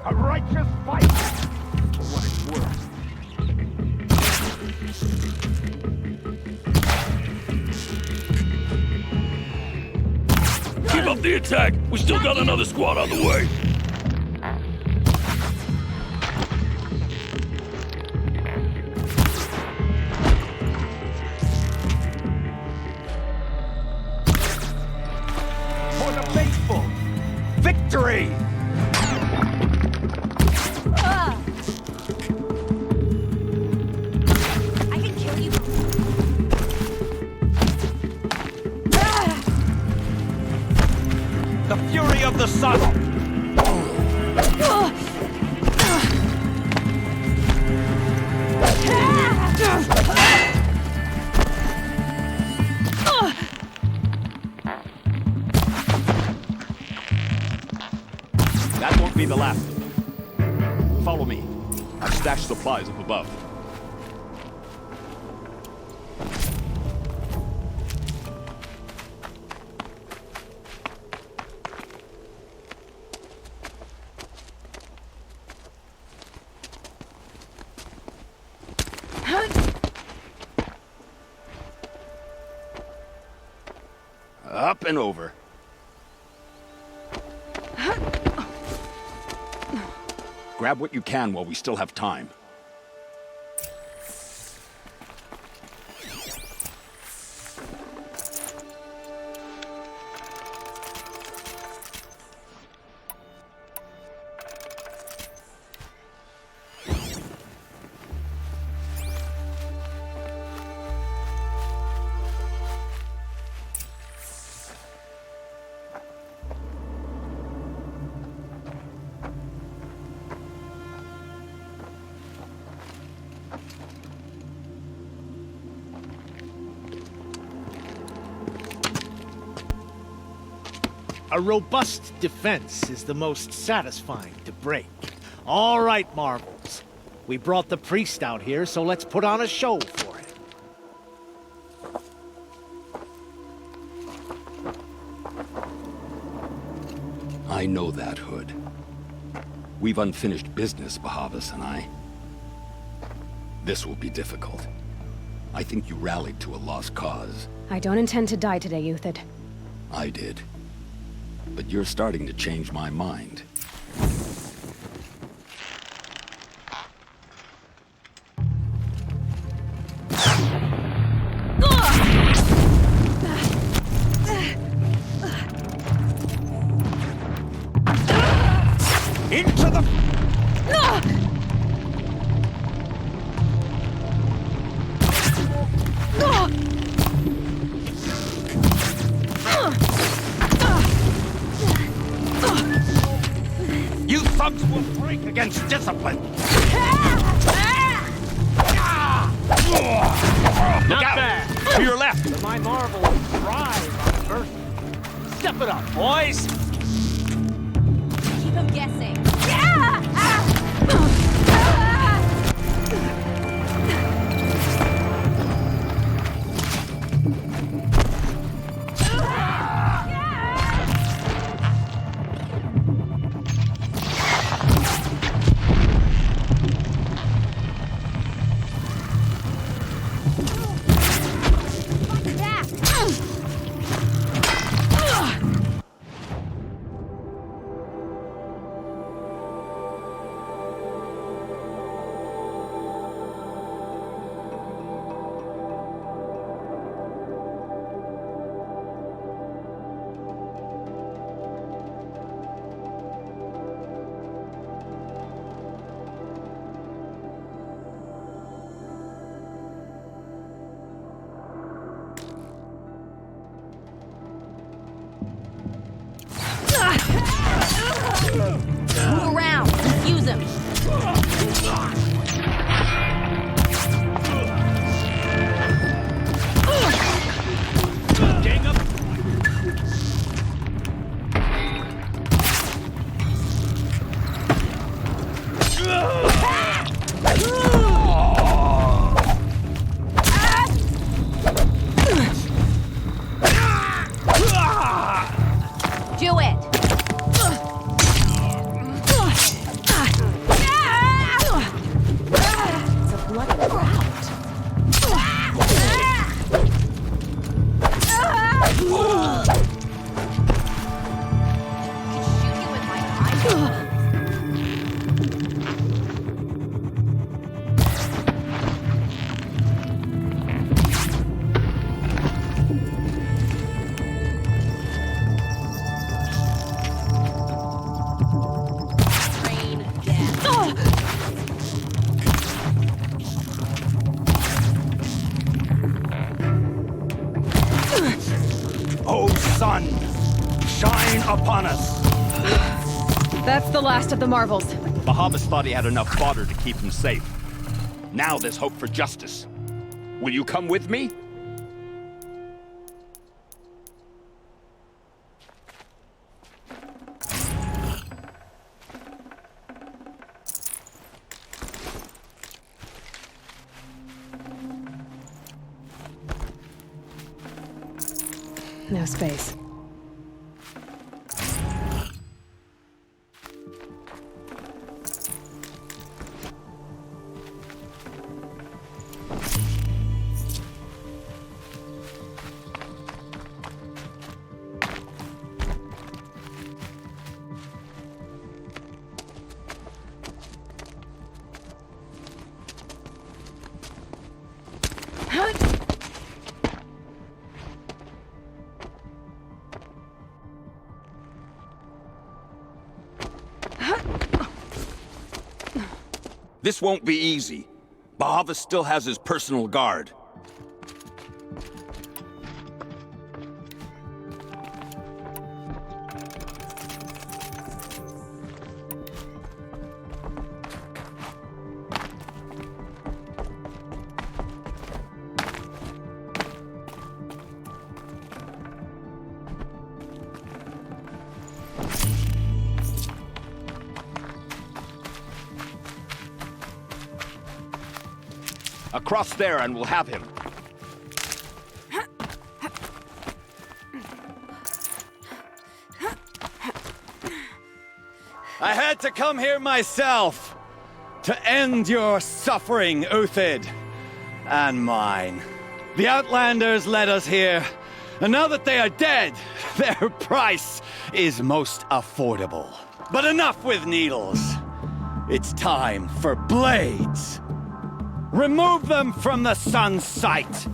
A righteous fight! For what it's worth. Keep up the attack! We still got another squad on the way! For the faithful! Victory! I can kill you. The fury of the sun! That won't be the last of them. Follow me. I've stashed supplies up above. Up and over. Grab what you can while we still have time. A robust defense is the most satisfying to break. All right, Marvels. We brought the priest out here, so let's put on a show for him. I know that, Hood. We've unfinished business, Bahavas and I. This will be difficult. I think you rallied to a lost cause. I don't intend to die today, Euthyd. I did. But you're starting to change my mind. Into the... You thugs will break against discipline! Look out! Bad. To your left! My Marvel thrive on adversity. Step it up, boys! Keep him guessing. Do it! It's a bloody rout. Oh, sun, shine upon us. That's the last of the Marvels. Bahavas thought he had enough fodder to keep him safe. Now there's hope for justice. Will you come with me? No space. This won't be easy. Bahavas still has his personal guard. Across there and we'll have him. I had to come here myself to end your suffering, Uthid, and mine. The Outlanders led us here, and now that they are dead, their price is most affordable. But enough with needles. It's time for blades. Remove them from the sun's sight!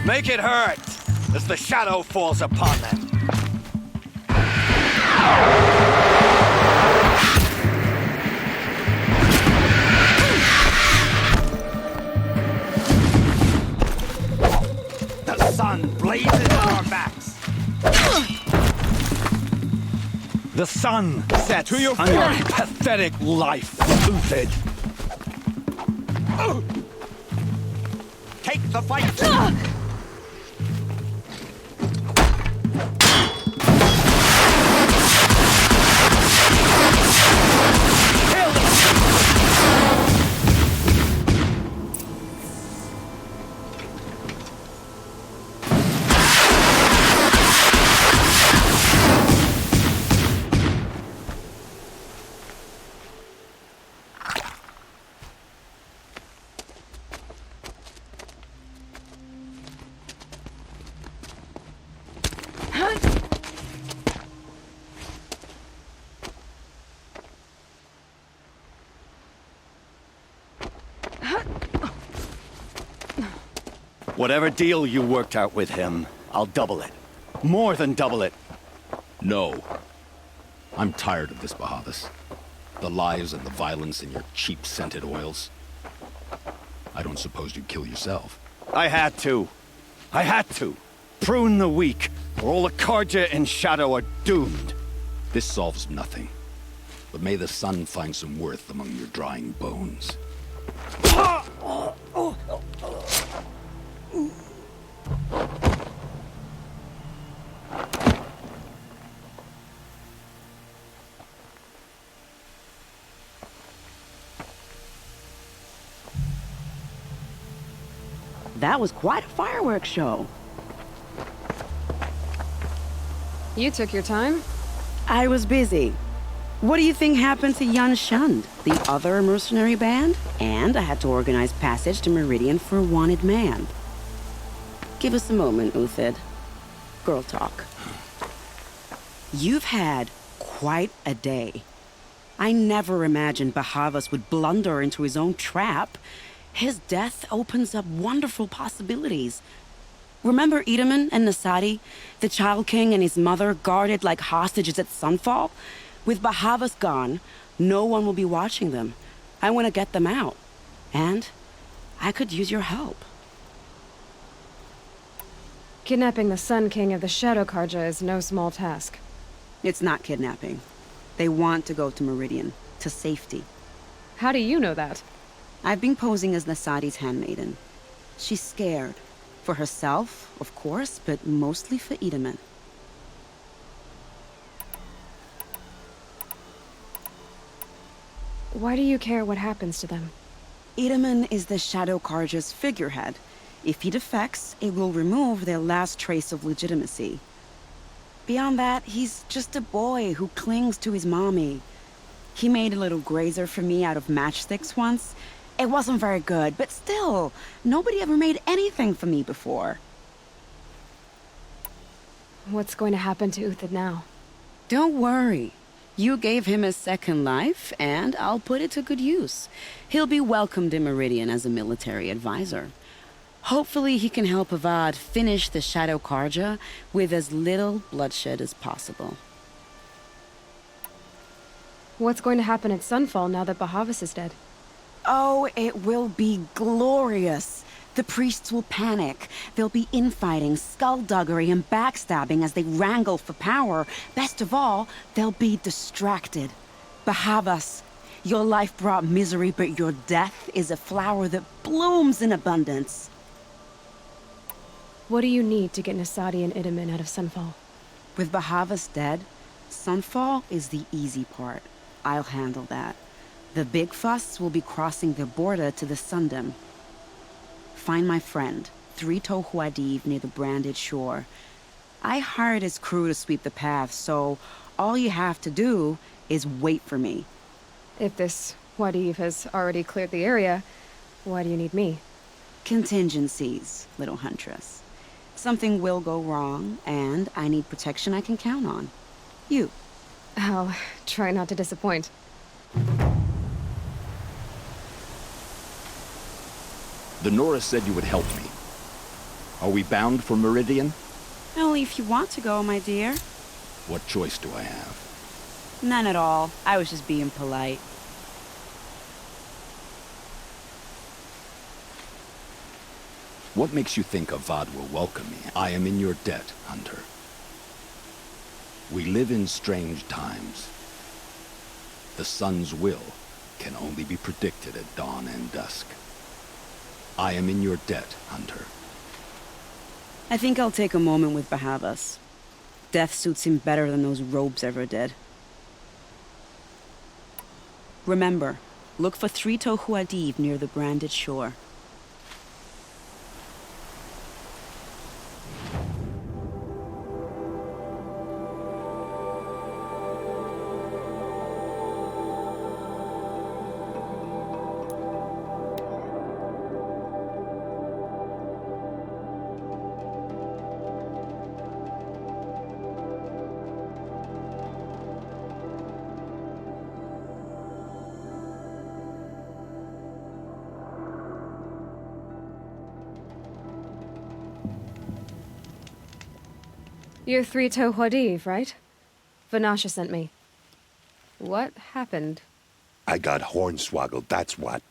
Make it hurt as the shadow falls upon them. The sun blazes on our backs. The sun sets on your pathetic life, Uthid. Take the fight! Whatever deal you worked out with him, I'll double it. More than double it. No. I'm tired of this, Bahavas. The lies and the violence and your cheap scented oils. I don't suppose you'd kill yourself. I had to. I had to. Prune the weak, or all the Carja in Shadow are doomed. This solves nothing. But may the sun find some worth among your drying bones. That was quite a fireworks show. You took your time? I was busy. What do you think happened to Yan Shund, the other mercenary band? And I had to organize passage to Meridian for a wanted man. Give us a moment, Uthid. Girl talk. You've had quite a day. I never imagined Bahavas would blunder into his own trap. His death opens up wonderful possibilities. Remember Itaman and Nasadi, the Child King and his mother guarded like hostages at Sunfall? With Bahavas gone, no one will be watching them. I want to get them out. And I could use your help. Kidnapping the Sun King of the Shadow Karja is no small task. It's not kidnapping. They want to go to Meridian, to safety. How do you know that? I've been posing as Nasadi's handmaiden. She's scared. For herself, of course, but mostly for Itaman. Why do you care what happens to them? Itaman is the Shadow Karja's figurehead. If he defects, it will remove their last trace of legitimacy. Beyond that, he's just a boy who clings to his mommy. He made a little grazer for me out of matchsticks once. It wasn't very good, but still, nobody ever made anything for me before. What's going to happen to Uthid now? Don't worry. You gave him a second life, and I'll put it to good use. He'll be welcomed in Meridian as a military advisor. Hopefully he can help Avad finish the Shadow Karja with as little bloodshed as possible. What's going to happen at Sunfall now that Bahavas is dead? Oh, it will be glorious. The priests will panic. There'll be infighting, skullduggery, and backstabbing as they wrangle for power. Best of all, they'll be distracted. Bahavas, your life brought misery, but your death is a flower that blooms in abundance. What do you need to get Nasadi and Itaman out of Sunfall? With Bahavas dead, Sunfall is the easy part. I'll handle that. The big fuss will be crossing the border to the Sundom. Find my friend, Three-Toe Huadiv, near the Branded Shore. I hired his crew to sweep the path, so all you have to do is wait for me. If this Huadiv has already cleared the area, why do you need me? Contingencies, little huntress. Something will go wrong, and I need protection I can count on. You. I'll try not to disappoint. The Nora said you would help me. Are we bound for Meridian? Only if you want to go, my dear. What choice do I have? None at all. I was just being polite. What makes you think Avad will welcome me? I am in your debt, Hunter. We live in strange times. The sun's will can only be predicted at dawn and dusk. I am in your debt, Hunter. I think I'll take a moment with Bahavas. Death suits him better than those robes ever did. Remember, look for Three-Toe Huadiv near the Branded Shore. You're Three-Toe Huadiv, right? Vanasha sent me. What happened? I got hornswoggled, that's what.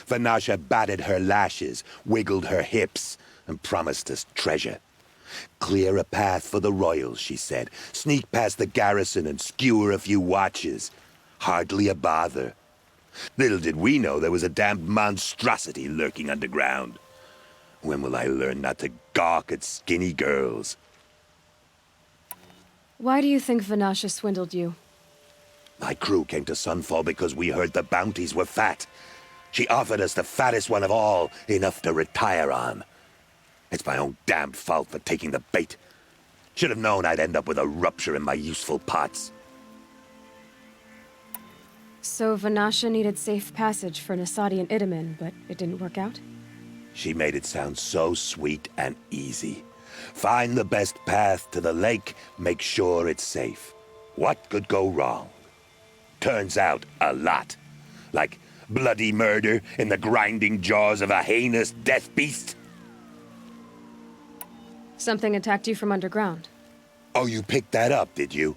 Vanasha batted her lashes, wiggled her hips, and promised us treasure. Clear a path for the royals, she said. Sneak past the garrison and skewer a few watches. Hardly a bother. Little did we know there was a damned monstrosity lurking underground. When will I learn not to gawk at skinny girls? Why do you think Vanasha swindled you? My crew came to Sunfall because we heard the bounties were fat. She offered us the fattest one of all, enough to retire on. It's my own damned fault for taking the bait. Should have known I'd end up with a rupture in my useful parts. So Vanasha needed safe passage for Nasadi and Itamen, but it didn't work out? She made it sound so sweet and easy. Find the best path to the lake, make sure it's safe. What could go wrong? Turns out, a lot. Like bloody murder in the grinding jaws of a heinous death beast. Something attacked you from underground. Oh, you picked that up, did you?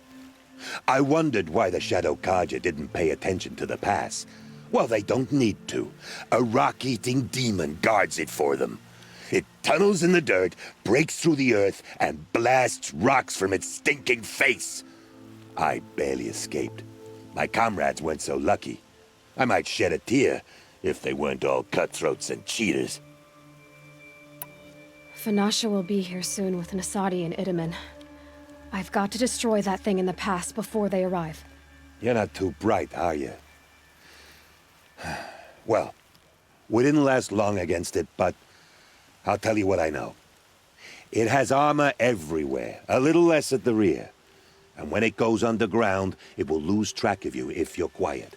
I wondered why the Shadow Carja didn't pay attention to the pass. Well, they don't need to. A rock-eating demon guards it for them. It tunnels in the dirt, breaks through the earth, and blasts rocks from its stinking face. I barely escaped. My comrades weren't so lucky. I might shed a tear if they weren't all cutthroats and cheaters. Vanasha will be here soon with Nasadi and Itamen. I've got to destroy that thing in the pass before they arrive. You're not too bright, are you? Well, we didn't last long against it, but I'll tell you what I know. It has armor everywhere, a little less at the rear. And when it goes underground, it will lose track of you if you're quiet.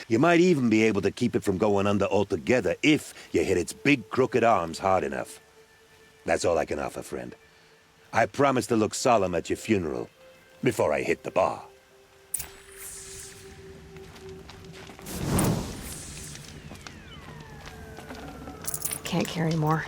You might even be able to keep it from going under altogether if you hit its big crooked arms hard enough. That's all I can offer, friend. I promise to look solemn at your funeral before I hit the bar. Can't carry more.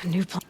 New plan.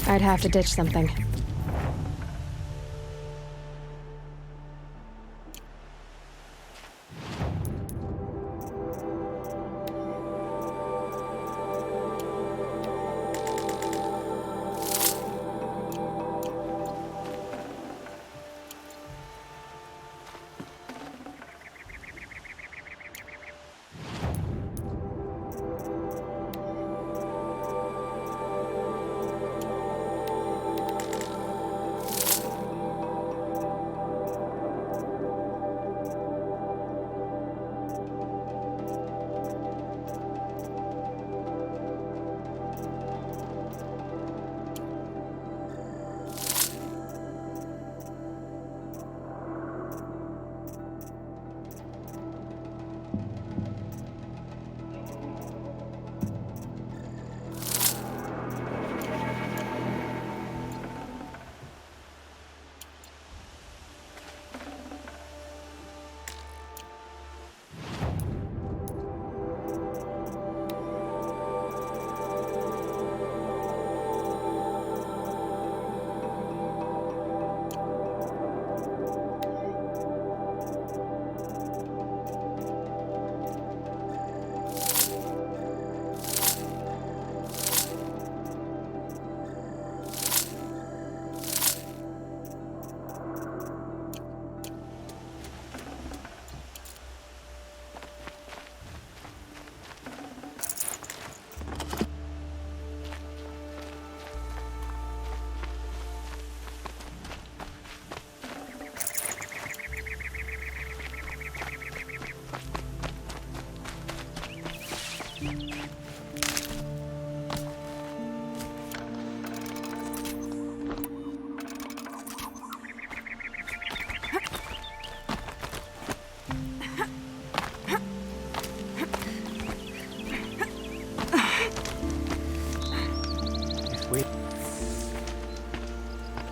I'd have to ditch something.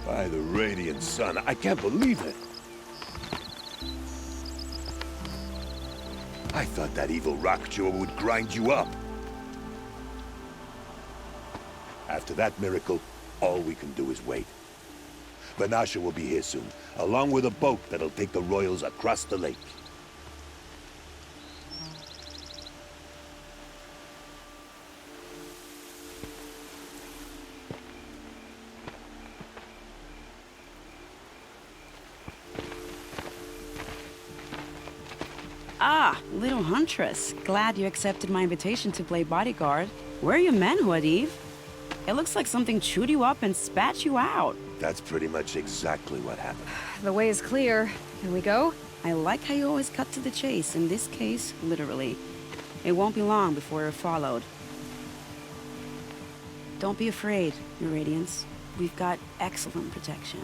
By the radiant sun, I can't believe it. I thought that evil rockjaw would grind you up. After that miracle, all we can do is wait. Vanasha will be here soon, along with a boat that'll take the royals across the lake. Ah, little Huntress. Glad you accepted my invitation to play bodyguard. Where are your men, Huadiv? It looks like something chewed you up and spat you out. That's pretty much exactly what happened. The way is clear. Can we go? I like how you always cut to the chase. In this case, literally. It won't be long before you're followed. Don't be afraid, Your Radiance. We've got excellent protection.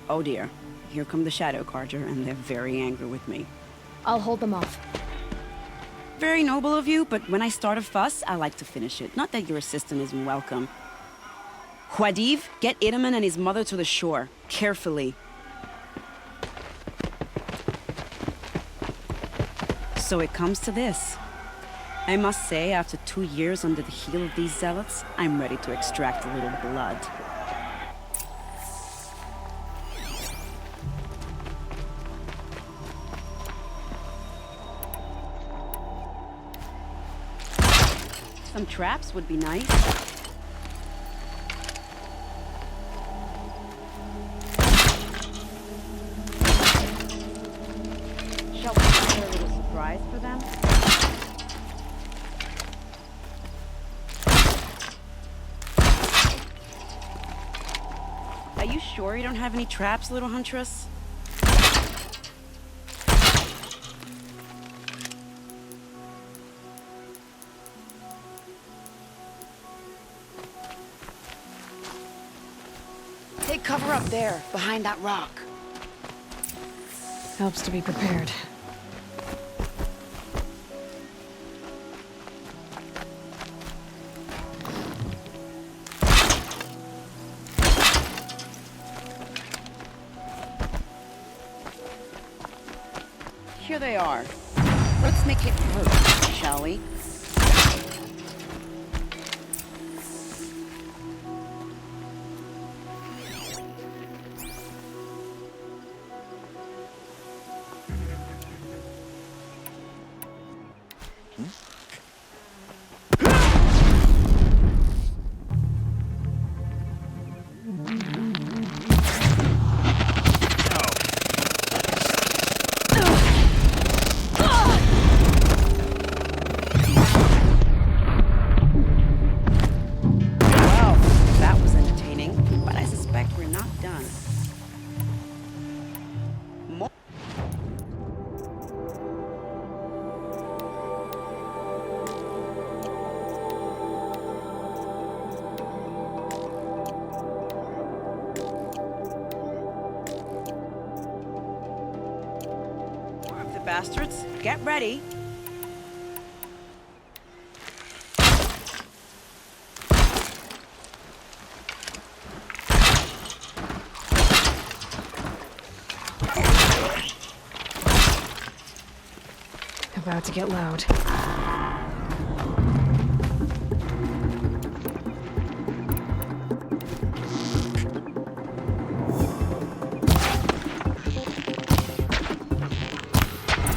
Oh dear. Here come the Shadow Carja, and they're very angry with me. I'll hold them off. Very noble of you, but when I start a fuss, I like to finish it. Not that your assistant isn't welcome. Huadiv, get Itaman and his mother to the shore. Carefully. So it comes to this. I must say, after 2 years under the heel of these zealots, I'm ready to extract a little blood. Some traps would be nice. Shall we prepare a little surprise for them? Are you sure you don't have any traps, little Huntress? cover up there, behind that rock. Helps to be prepared. Here they are. Let's make it hurt, shall we? Bastards, get ready. About to get loud.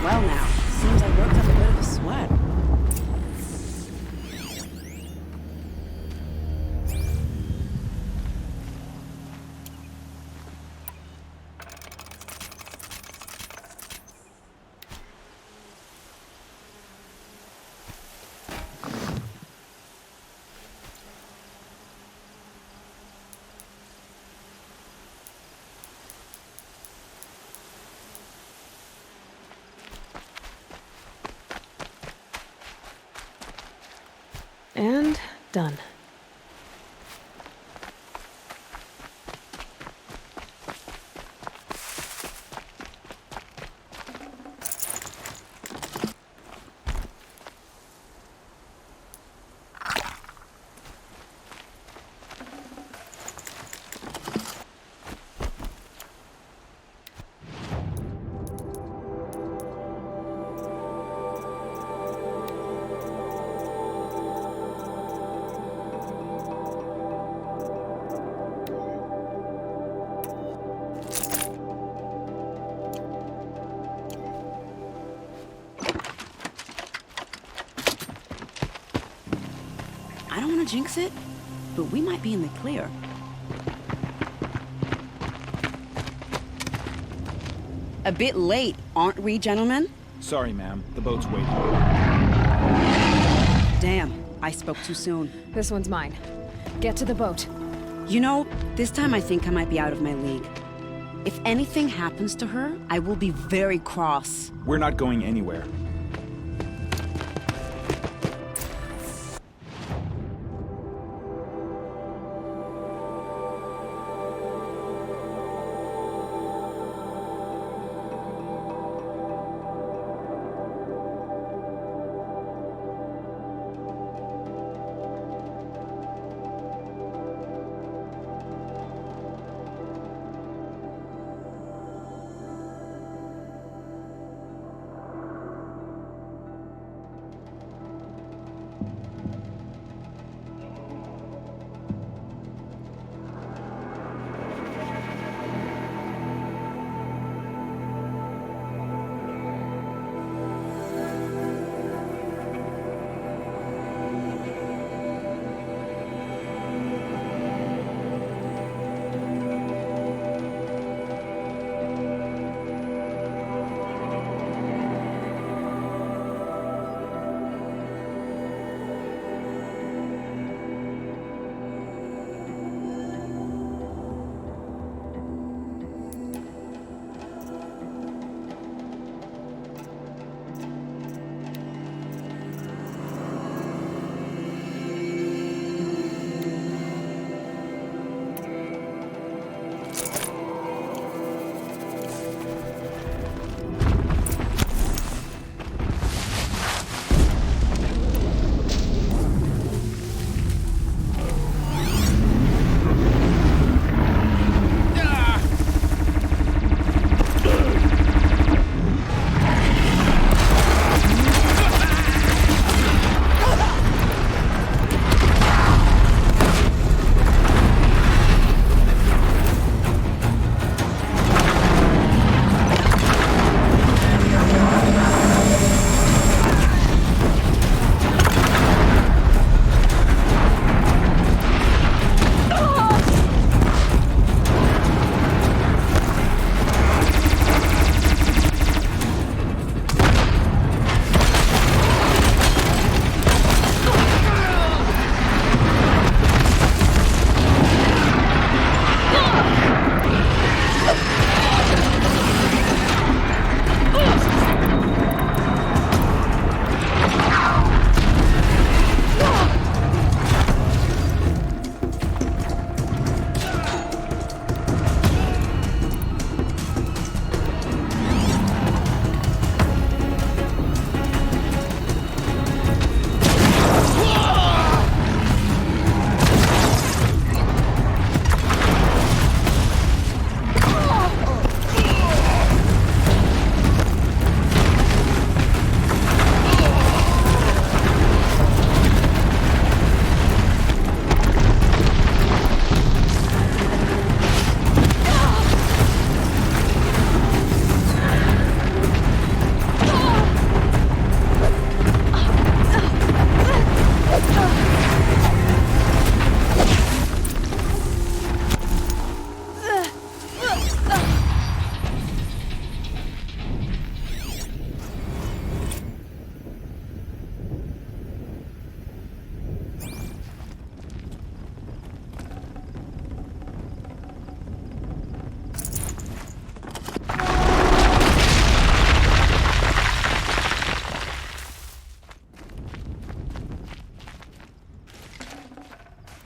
Well now, seems I worked up a bit of a sweat. And done. I don't want to jinx it, but we might be in the clear. A bit late, aren't we, gentlemen? Sorry, ma'am. The boat's waiting. Damn, I spoke too soon. This one's mine. Get to the boat. You know, this time I think I might be out of my league. If anything happens to her, I will be very cross. We're not going anywhere.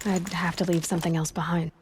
I'd have to leave something else behind.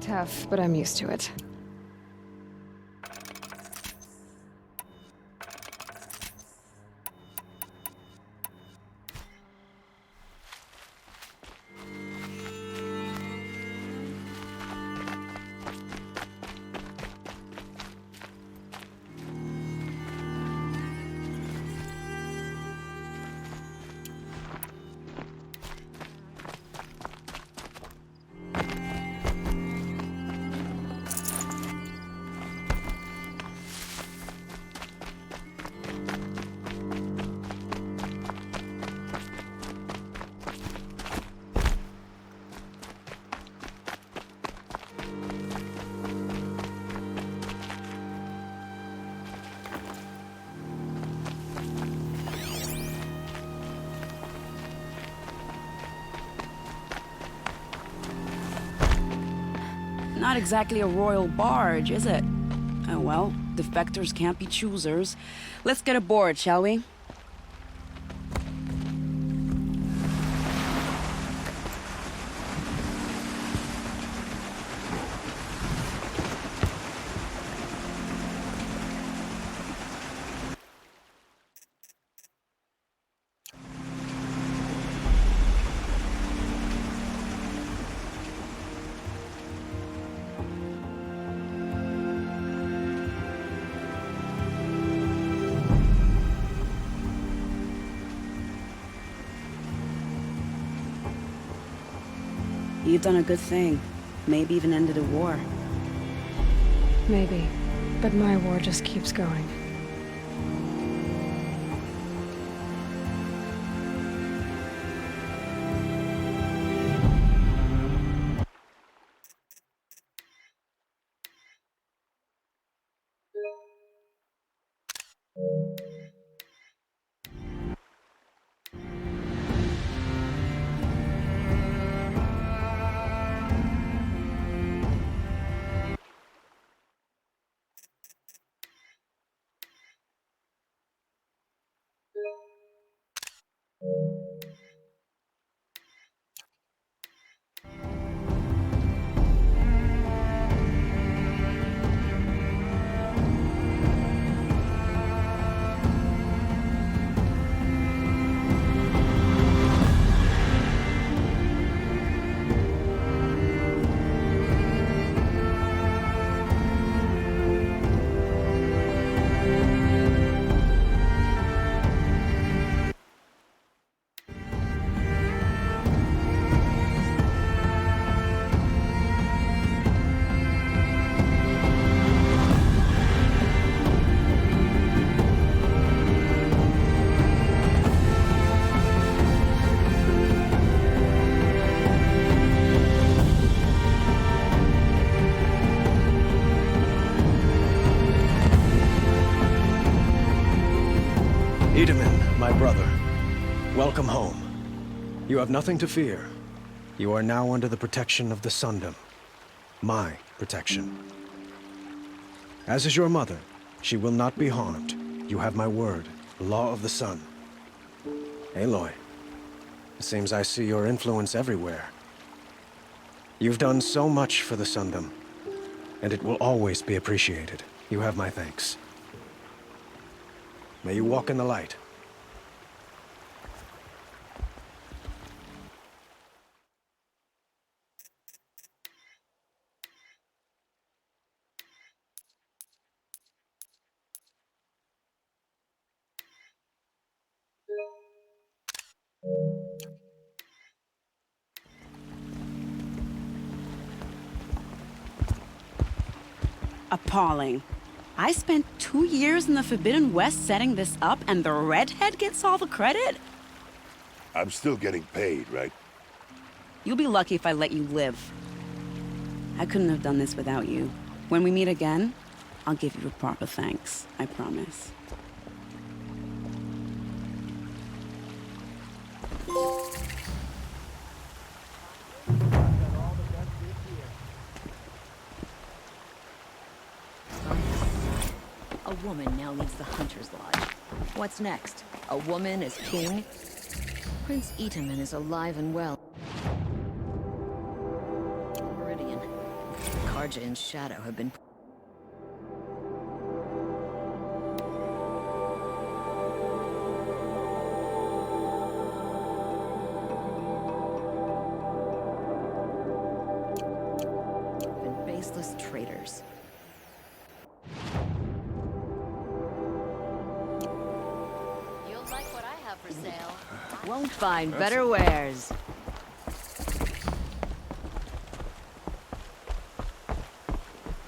Tough, but I'm used to it. Not exactly a royal barge, is it? Oh well, defectors can't be choosers. Let's get aboard, shall we? You've done a good thing. Maybe even ended a war. Maybe. But my war just keeps going. brother, welcome home. You have nothing to fear. You are now under the protection of the Sundom. My protection. As is your mother, she will not be harmed. You have my word, the law of the sun. Aloy, it seems I see your influence everywhere. You've done so much for the Sundom, and it will always be appreciated. You have my thanks. May you walk in the light. Appalling. I spent 2 years in the Forbidden West setting this up, and the redhead gets all the credit? I'm still getting paid, right? You'll be lucky if I let you live. I couldn't have done this without you. When we meet again, I'll give you a proper thanks. I promise. A woman now leads the Hunter's Lodge. What's next? A woman as king? Prince Itamen is alive and well. Meridian. Carja and Shadow have been... baseless traitors. For sale. Won't find better wares.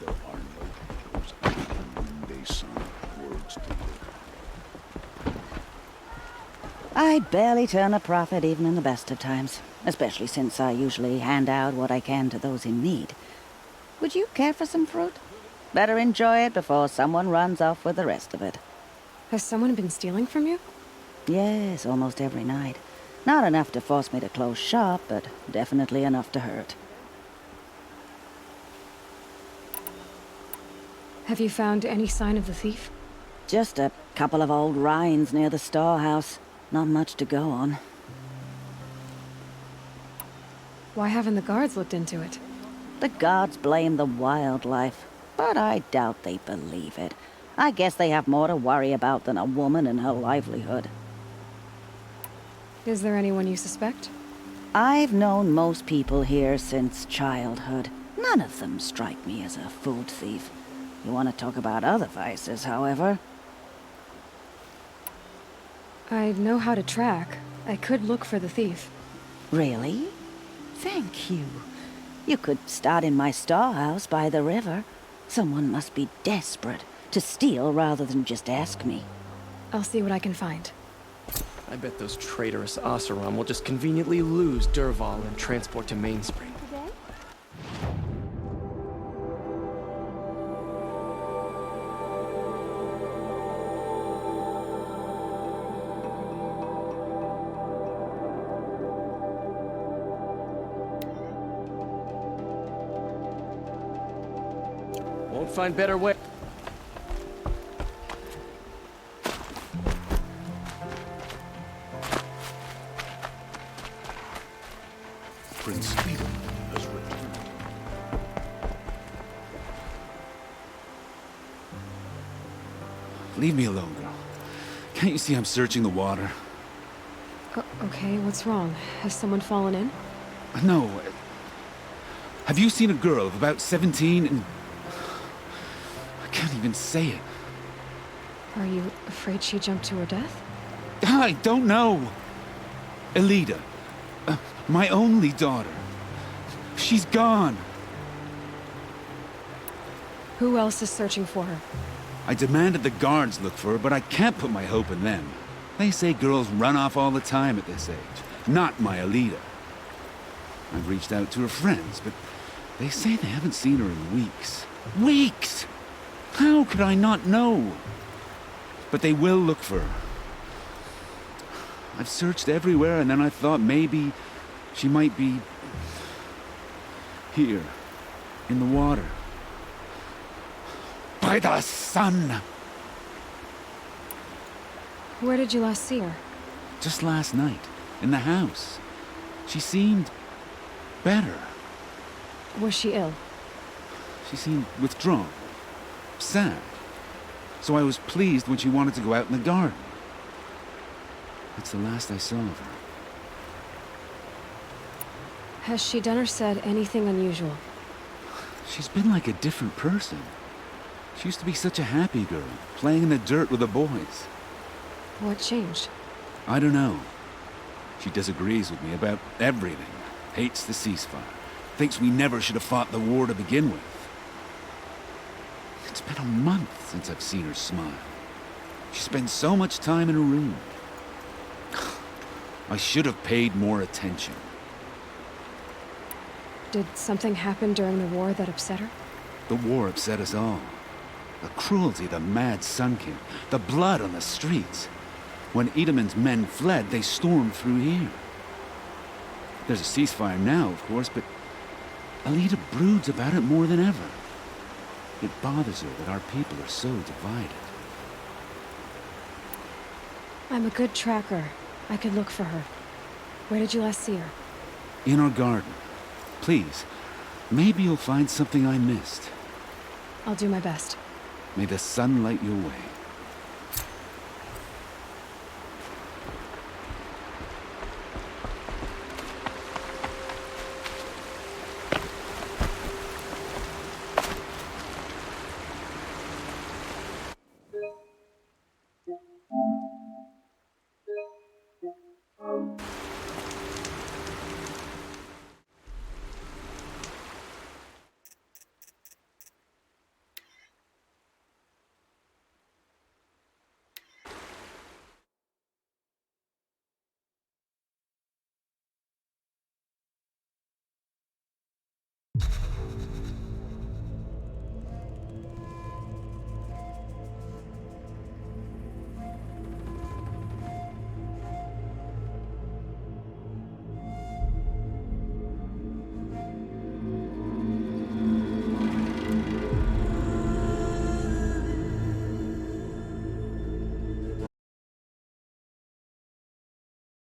There are no shadows. They son words to live. I barely turn a profit even in the best of times, especially since I usually hand out what I can to those in need. Would you care for some fruit? Better enjoy it before someone runs off with the rest of it. Has someone been stealing from you? Yes, almost every night. Not enough to force me to close shop, but definitely enough to hurt. Have you found any sign of the thief? Just a couple of old rinds near the storehouse. Not much to go on. Why haven't the guards looked into it? The guards blame the wildlife, but I doubt they believe it. I guess they have more to worry about than a woman and her livelihood. Is there anyone you suspect? I've known most people here since childhood. None of them strike me as a food thief. You want to talk about other vices, however? I know how to track. I could look for the thief. Really? Thank you. You could start in my storehouse by the river. Someone must be desperate to steal rather than just ask me. I'll see what I can find. I bet those traitorous Oseram will just conveniently lose Dervahl and transport to Mainspring. Won't find better way. Prince Itamen has returned. Leave me alone, girl. Can't you see I'm searching the water? Okay, what's wrong? Has someone fallen in? No. Have you seen a girl of about 17 and... I can't even say it. Are you afraid she jumped to her death? I don't know. Elida. My only daughter. She's gone. Who else is searching for her? I demanded the guards look for her, but I can't put my hope in them. They say girls run off all the time at this age. Not my Elida. I've reached out to her friends, but they say they haven't seen her in weeks. Weeks! How could I not know? But they will look for her. I've searched everywhere, and then I thought maybe she might be here, in the water. By the sun! Where did you last see her? Just last night, in the house. She seemed better. Was she ill? She seemed withdrawn, sad. So I was pleased when she wanted to go out in the garden. That's the last I saw of her. Has she done or said anything unusual? She's been like a different person. She used to be such a happy girl, playing in the dirt with the boys. What changed? I don't know. She disagrees with me about everything. Hates the ceasefire. Thinks we never should have fought the war to begin with. It's been a month since I've seen her smile. She spends so much time in her room. I should have paid more attention. Did something happen during the war that upset her? The war upset us all. The cruelty, the mad Sun King, the blood on the streets. When Itaman's men fled, they stormed through here. There's a ceasefire now, of course, but Alita broods about it more than ever. It bothers her that our people are so divided. I'm a good tracker. I could look for her. Where did you last see her? In our garden. Please, maybe you'll find something I missed. I'll do my best. May the sun light your way.